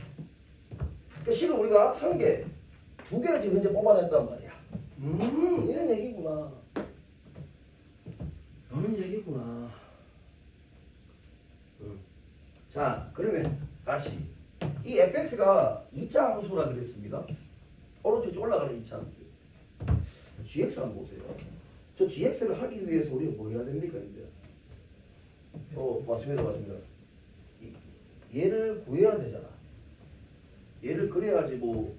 그러니까 식을 우리가 한 개, 두 개를 지금 현재 뽑아냈단 말이야. 이런 얘기구나. 이런 얘기구나. 자, 그러면 다시 이 fx가 2차 함수라 그랬습니다. 오른쪽 올라가는 2차 함수. gx 한번 보세요. 저 gx를 하기 위해서 우리가 뭐 해야 됩니까 이제? 맞습니다. 얘를 구해야 되잖아. 얘를 그래야지 뭐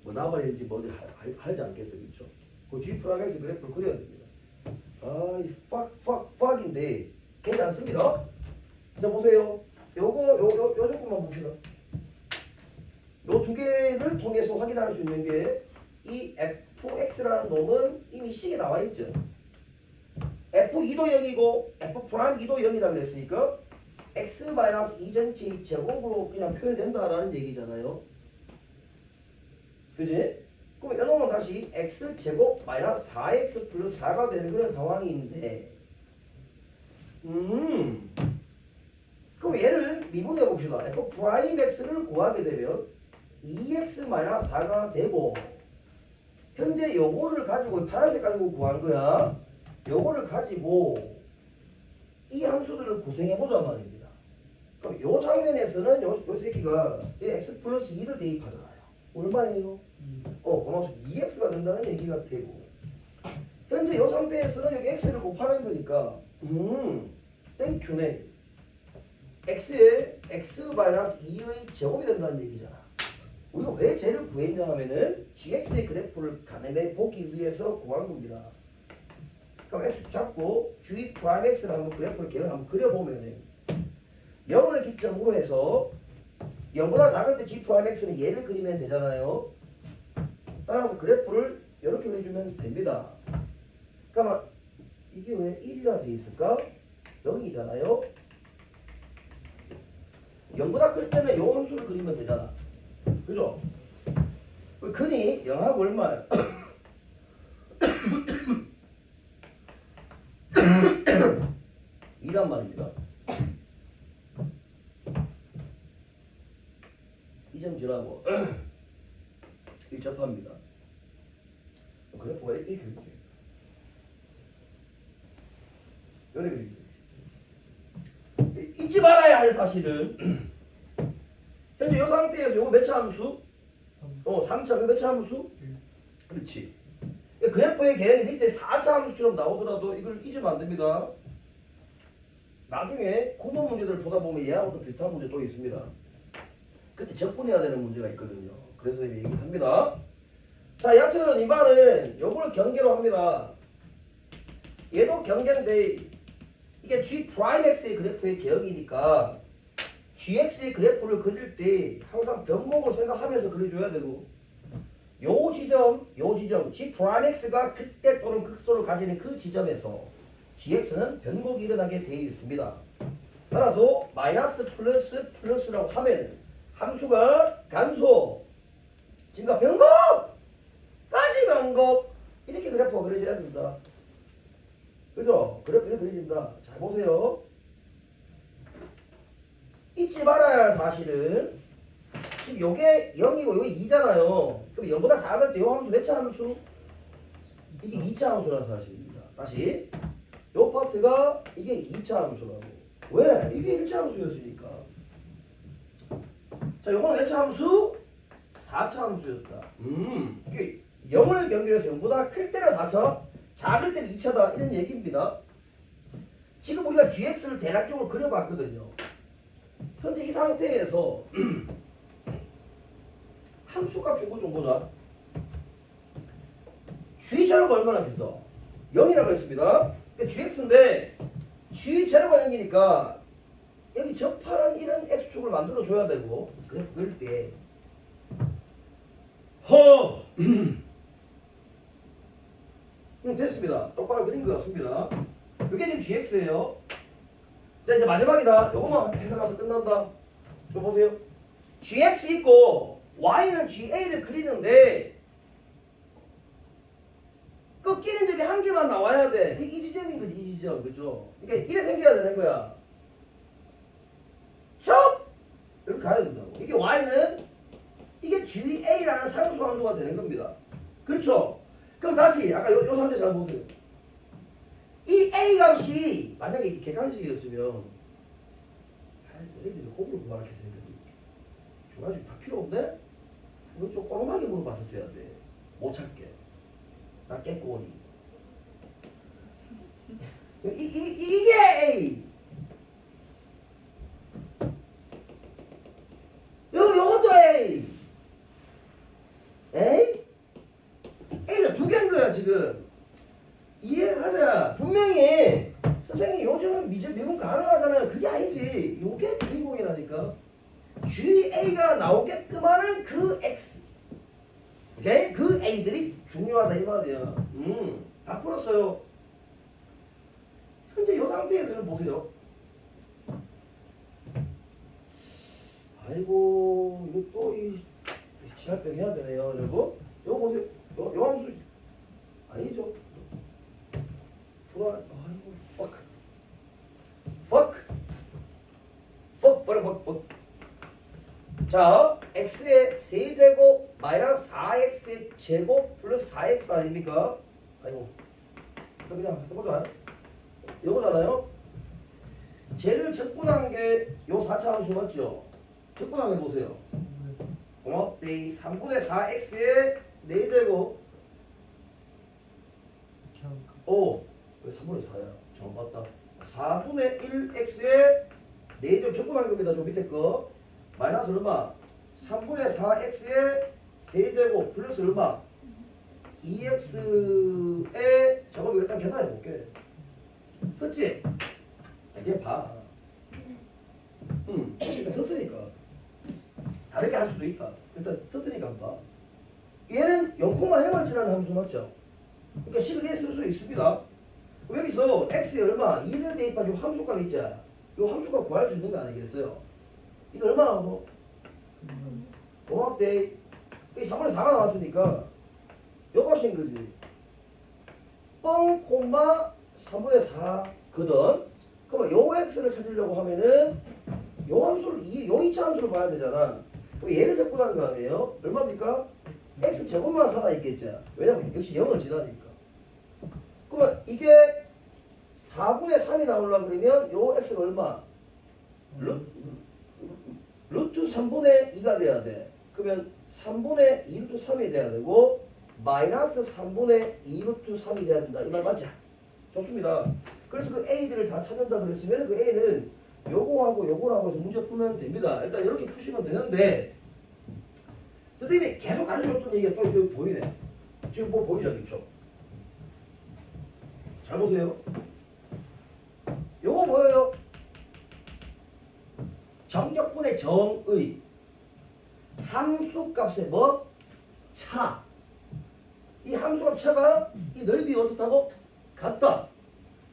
나발인지 뭐지 하지 않겠어, 그렇죠? 그 g 프라임 x 그래프를 그려야 됩니다. 이 fuck인데 괜찮습니다. 자 보세요. 요 조금만 봅시다. 요 두 개를 통해서 확인할 수 있는 게 이 fx라는 놈은 이미 식에 나와 있죠. f2도 0이고 f 프라임 2도 0이다 그랬으니까 x-2 전체 제곱으로 그냥 표현된다라는 얘기잖아요. 그지? 그럼 이놈은 다시 x제곱 마이너스 4x 플러스 4가 되는 그런 상황인데 그럼 얘를 미분해 봅시다. f 프라임 x를 구하게 되면 2x 마이너스 4가 되고 현재 요거를 가지고 파란색 가지고 구한 거야. 요거를 가지고 이 함수들을 구성해 보자 말입니다. 그럼 요 장면에서는 요 새끼가 x 플러스 2를 대입하잖아요. 얼마예요? 그만큼 2x가 된다는 얘기가 되고 현재 요 상태에서는 여기 x를 곱하는 거니까 땡큐네. x에 x-2의 제곱이 된다는 얘기잖아. 우리가 왜 쟤를 구했냐 하면은 gx의 그래프를 가늠해 보기 위해서 구한 겁니다. 그럼 x 잡고 g 프라임 x를 한번 그래프를 계획 한번 그려보면은 0을 기점으로 해서 0보다 작을 때 g 프라임 x는 얘를 그리면 되잖아요. 따라서 그래프를 이렇게 그려주면 됩니다. 그러면 이게 왜 1이라 돼 있을까? 0이잖아요. 0보다 클 때는 요 함수를 그리면 되잖아. 그죠? 근이 0하고 얼마야? 2란 말입니다. 이 점 지나고 1 접합니다. 그래프가 이렇게 그리죠. 이렇게 그리죠. 잊지 말아야 할 사실은 현재 이 상태에서 요거 몇 차 함수? 3차. 이거 몇 차 함수? 그렇지. 그래프의 개형이 밑에 4차 함수처럼 나오더라도 이걸 잊으면 안 됩니다. 나중에 구분 문제들 보다 보면 얘하고도 비슷한 문제 또 있습니다. 그때 적분해야 되는 문제가 있거든요. 그래서 얘기합니다. 자, 여하튼 이 말은 요걸 경계로 합니다. 얘도 경계인데 이게 G 프라임 X의 그래프의 개형이니까 GX의 그래프를 그릴 때 항상 변곡을 생각하면서 그려줘야 되고 요 지점 G 프라임 X가 극대 또는 극소를 가지는 그 지점에서 GX는 변곡이 일어나게 되어 있습니다. 따라서 마이너스 플러스 플러스라고 하면 함수가 간소, 증가 변곡, 다시 변곡 이렇게 그래프가 그려져야 된다. 그죠? 그래프 이렇게 그려진다. 잘 보세요. 잊지 말아야 할 사실은 지금 요게 0이고 요게 2잖아요. 그럼 0보다 작을 때 요 함수 몇 차 함수? 이게 2차 함수라는 사실입니다. 다시 요 파트가 이게 2차 함수라고. 왜? 이게 1차 함수였으니까. 자, 요거는 몇 차 함수? 4차 함수였다. 이게 0을 연결해서 0보다 클 때는 4차, 작을 때는 2차다 이런 얘기입니다. 지금 우리가 gx를 대략적으로 그려봤거든요. 현재 이 상태에서 함수값 주고 좀 보자. g0가 얼마나 됐어? 0이라고 했습니다. 그러니까 gx인데 g0가 0이니까 여기 접하는 이런 x축을 만들어 줘야 되고, 그래 그럴 때 됐습니다. 똑바로 그린 것 같습니다. 이게 지금 gx예요. 자, 이제 마지막이다. 요거만 해석하면 끝난다. 좀 보세요. gx 있고 y는 ga를 그리는데 꺾이는 점이 한 개만 나와야 돼. 그게 이 지점인 거지, 이 지점. 그죠? 그러니까 이래 생겨야 되는 거야. 첩! 이렇게 가야 된다고. 이게 y는 이게 ga라는 상수 함수가 되는 겁니다. 그렇죠? 그럼 다시 아까 요 상태 잘 보세요. 이 a 값이 만약에 객관식이었으면 애들이 곱을 구하라 했으니까 중간식 다 필요 없네? 이거 좀 꼬롬하게 물어봤었어야 돼. 못 찾게. 나 깨꼬니. 이게 A. 요것도 A. A? A가 두 개인 거야 지금. 이해하자. 분명히 선생님 요즘은 미분 가능하잖아요. 그게 아니지. 요게 주인공이라니까. GA가 나오게끔 하는 그 X. 오케이? 그 A들이 중요하다 이 말이야. 다 풀었어요. 현재 이 상태에서 보세요. 아이고 이거 또 이 지랄병 해야 되네요. 여러분. 이거 보세요. 요 함수 아니죠? 아이고 fuck. 자, x의 세제곱 마이너스 4x의 제곱 플러스 4x 아닙니까? 아이고 또 그냥 해보자. 이거잖아요. 쟤를 적분한 게 요 4차 함수 맞죠? 적분하면 해보세요. 고맙대. 3분의 4x의 4제곱 왜 3분의 4야? 정 맞다. 4분의 1x의 4제곱 적분한 겁니다. 저 밑에 거 마이너스 얼마? 3분의 4x의 세제곱 플러스 얼마? 2x의 제곱을 일단 계산해 볼게. 썼지? 이게 봐. 일단 썼으니까. 다르게 할 수도 있다. 일단 썼으니까 한 봐. 얘는 0,행을 지나는 함수 맞죠? 그러니까 식을 이렇게 쓸 수 있습니다. 여기서 x에 얼마? 2를 대입한 요 함수값 있죠? 요 함수값 구할 수 있는 거 아니겠어요? 이거 얼마 나오노? 고맙대. 이 3분의 4가 나왔으니까 요 값인 거지. 뻥 콤마 3분의 4거든. 그러면 요 x를 찾으려고 하면은 요 함수를 요 2차 함수를 봐야 되잖아. 그럼 얘를 적분한 거 아니에요? 얼마입니까? x 제곱만 살아있겠죠. 왜냐면 역시 0을 지나니까. 그러면 이게 4분의 3이 나오려고 그러면 요 x가 얼마? 루트 3분의 2가 돼야 돼. 그러면 3분의 2루트 3이 돼야 되고 마이너스 3분의 2루트 3이 돼야 된다. 이 말 맞죠? 좋습니다. 그래서 그 A들을 다 찾는다 그랬으면 그 A는 요거하고 요거하고 해서 문제 풀면 됩니다. 일단 이렇게 푸시면 되는데 선생님이 계속 가르쳐줬던 얘기가 또 여기 보이네. 지금 뭐 보이죠? 그쵸? 잘 보세요. 요거 뭐예요? 정적분의 정의 함수값의 뭐? 차. 이 함수값 차가 이 넓이 어떻다고? 같다.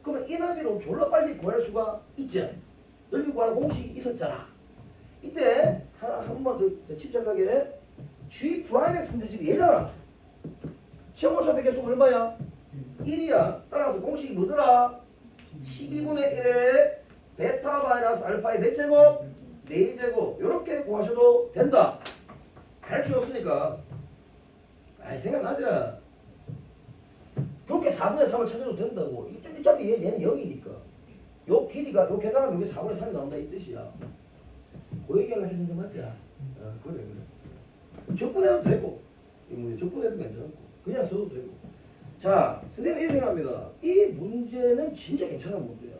그러면 이 넓이로 졸라 빨리 구할 수가 있지. 넓이 구하는 공식이 있었잖아. 이때 한 번 더 침착하게 G 프라임 X인데 지금 얘잖아. 최고차 배계속 얼마야? 1이야. 따라서 공식이 뭐더라? 12분의 1에 베타 마이너스 알파의 몇 제곱? 4제곱. 이렇게 구하셔도 된다. 가르쳐줬으니까 아이 생각나지? 그렇게 4분의 3을 찾아도 된다고. 어차피 얘는 0이니까 요 길이가 요 계산하면 여기 4분의 3이 나온다 이 뜻이야. 그 얘기하려고 했는데 맞지? 그래. 적분해도 되고 이 문제 적분해도 괜찮고 그냥 써도 되고. 자, 선생님 이렇게 생각합니다. 이 문제는 진짜 괜찮은 문제야.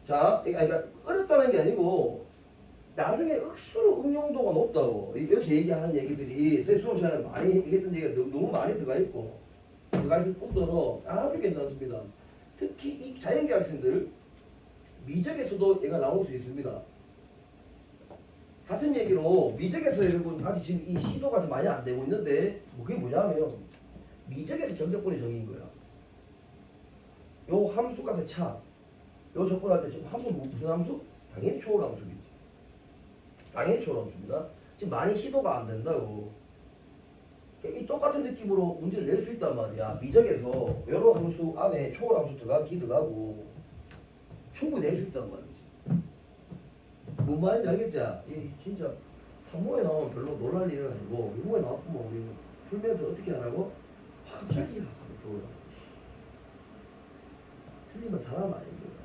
자, 그러니까 어렵다는 게 아니고 나중에 억수로 응용도가 높다고. 여기서 얘기하는 얘기들이 선생님 수업 시간에 많이 얘기했던 얘기가 너무 많이 들어가 있고 들어가 있을 뿐더러 아주 괜찮습니다. 특히 이 자연계 학생들 미적에서도 얘가 나올 수 있습니다. 같은 얘기로 미적에서 여러분 아직 지금 이 시도가 좀 많이 안 되고 있는데 그게 뭐냐면 미적에서 전적분이 정인 거야. 요 함수값의 차, 요 접근할 때 지금 함수 무슨 함수? 당연히 초월함수겠지. 당연히 초월함수입니다. 지금 많이 시도가 안 된다고. 이 똑같은 느낌으로 문제를 낼 수 있단 말이야. 미적에서 여러 함수 안에 초월함수 들어가고 충분히 낼 수 있단 말이지. 뭔 말인지 알겠지? 이 진짜 3모에 나오면 별로 놀랄 일은 아니고 6모에 나왔으면 우리 풀면서 어떻게 하라고? 갑자기 하고 틀리면 사람 아닙니다.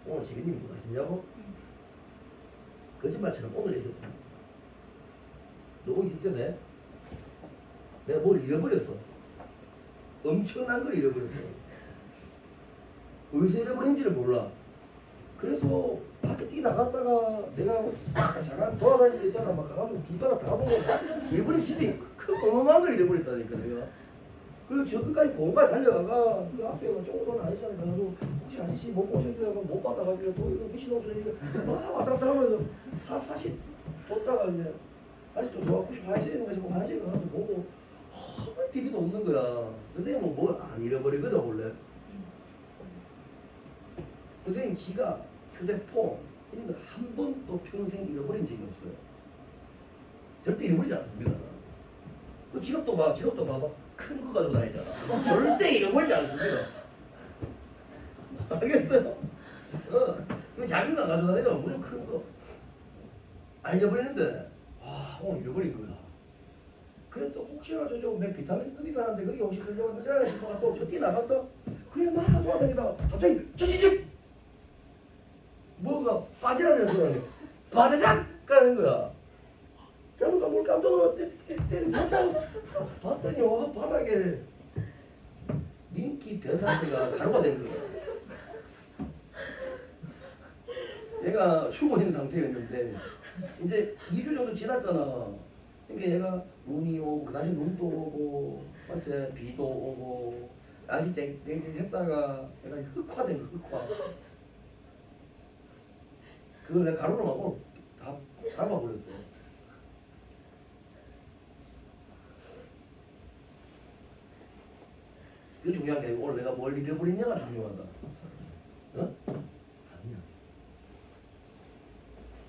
오늘 재근님이 뭐가 쓰냐고? 거짓말처럼 오늘 있었다. 너 오기 직전에 내가 뭘 잃어버렸어. 엄청난 걸 잃어버렸어. 어디서 잃어버린지를 몰라. 그래서 밖에 뛰 나갔다가 내가 잠깐 돌아다닐 때 있잖아. 막 가가지고 길바닥 다 보고 잃어버린 진짜 큰 어마어마한 걸 잃어버렸다니까 내가. 그리고 저 끝까지 공까지 달려가가 그 앞에 조금 아저씨한테 가가지고 혹시 아저씨 못 보셨어요? 못 받아가지고 또 이거 미신 없으니까 막 왔다 갔다 하면서 사실 뒀다가 이제 다시 또 돌아가고 싶어 화장실에 있는 거 싶고 화장실에 가서 보고 아무리 TV도 없는 거야. 선생님은 뭐 안 잃어버리거든 원래. 선생님 지가 휴대폰 이런 거 한 번도 평생 잃어버린 적이 없어요. 절대 잃어버리지 않습니다. 그 지갑도 봐봐. 큰 거 가지고 다니잖아. 절대 잃어버리지 않습니다. 알겠어요? 자기가 가지고 다니면 무조건 큰 거. 안 잃어버리는데 오늘 잃어버린 거야. 그래도 혹시나 내 비타민 흡입하는데 그게 혹시 들려왔는지 싶어가 또 뛰 나갔다. 그냥 막 돌아다니다가 갑자기 저지직 뭐가 빠지라는 소리 하네. 바자작 가는 거야. 그러니까 뭘 깜짝 놀랐대. 봤더니 와 바닥에 민기 변상태가 가루가 된 거야. 얘가 휴고인 상태였는데 이제 2주 정도 지났잖아. 그러니까 얘가 눈이 오고 그 다시 눈도 오고 맞지? 비도 오고 아직 했다가 얘가 흑화된 거 흑화. 그걸 내가 가루로 막 오늘 다 담아버렸어. 이거 중요한 게 아니고 오늘 내가 뭘 잃어버렸냐가 중요하다. 어? 아니야.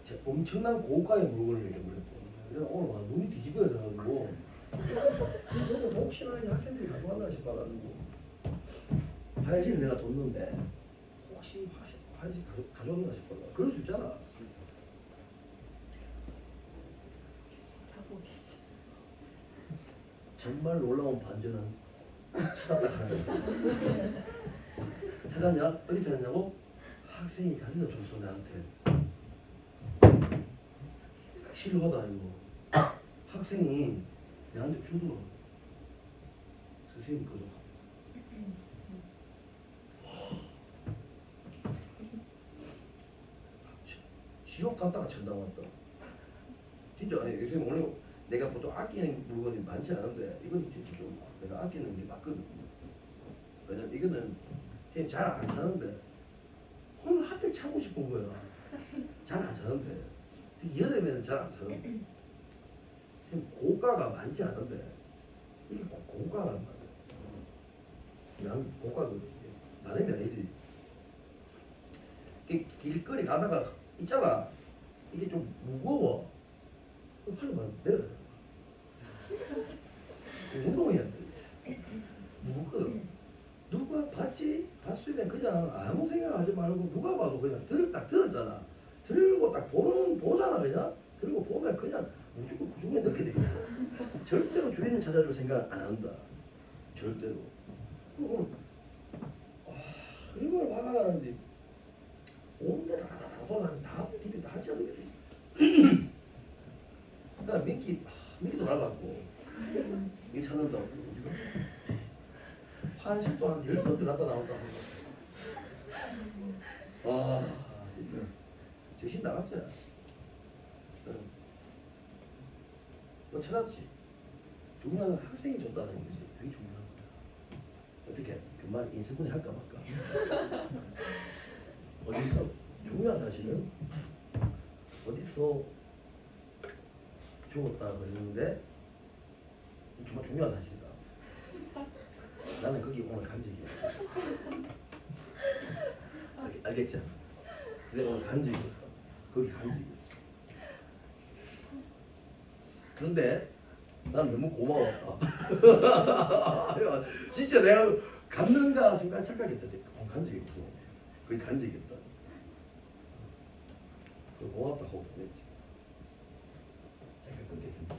제가 엄청난 고가의 물건을 잃어버렸고 그래서 오늘 막 눈이 뒤집어야 돼가지고 그래서 혹시나 학생들이 가져갔나 싶어가지고 화장실 내가 뒀는데 혹시 화장실 가져갔나 싶어서 그럴 수 있잖아. 정말 놀라운 반전은 찾았다 하는 거야. 찾았냐? 어디 찾았냐고? 학생이 가져다 줬어 나한테. 실화도 아니고 학생이 나한테 주더라고. 선생님 거죠. 지옥 갔다가 천당 왔다. 진짜 아니 선생님 오늘 내가 보통 아끼는 물건이 많지 않은데 이건 진짜 좀 내가 아끼는 게 맞거든. 왜냐면 이거는 잘 안 사는데 오늘 하필 차고 싶은 거야. 잘 안 사는데 특히 여름에는 잘 안 사는데 고가가 많지 않은데 이게 고가란 말이야. 양 고가거든. 나름이 아니지. 길거리 가다가 있잖아. 이게 좀 무거워. 팔만 내려가. 운동해야 돼. 무겁거든. 누가 봤지? 봤으면 그냥 아무 생각하지 말고 누가 봐도 그냥 딱 들었잖아. 들고 딱 보잖아 그냥. 들고 보면 그냥 무조건 그 중에 넣게 돼 있어. 절대로 주인을 찾아줄 생각 안 한다. 절대로. 그리고 얼마나 화가 나는지 온데 다다다다 돌아다니면 다 TV 다 하지 않게 돼 있어. 그러니까 민기도 밟았고 이 찾는다고 우리가 화장실도 한 10번 갔다 나온다고. 와 진짜 정신 나갔지. 너 찾았지? 중요한 건 학생이 줬다는 거지. 그게 중요한 거야. 어떻게 그 말 인수분해 할까 말까? 어딨어? 중요한 사실은 어딨어? 죽었다 그랬는데 정말 중요한 사실이다. 나는 거기 오늘 간 적이 없어. 알겠지? 내가 오늘 간 적이 없다. 거기 간 적이 없어. 근데 난 너무 고마웠다. 진짜 내가 갔는가 순간 착각했다. 간 적이 없고 거기 간 적이 없다. 고맙다 하고 보냈지. 잠깐 끊겠습니다.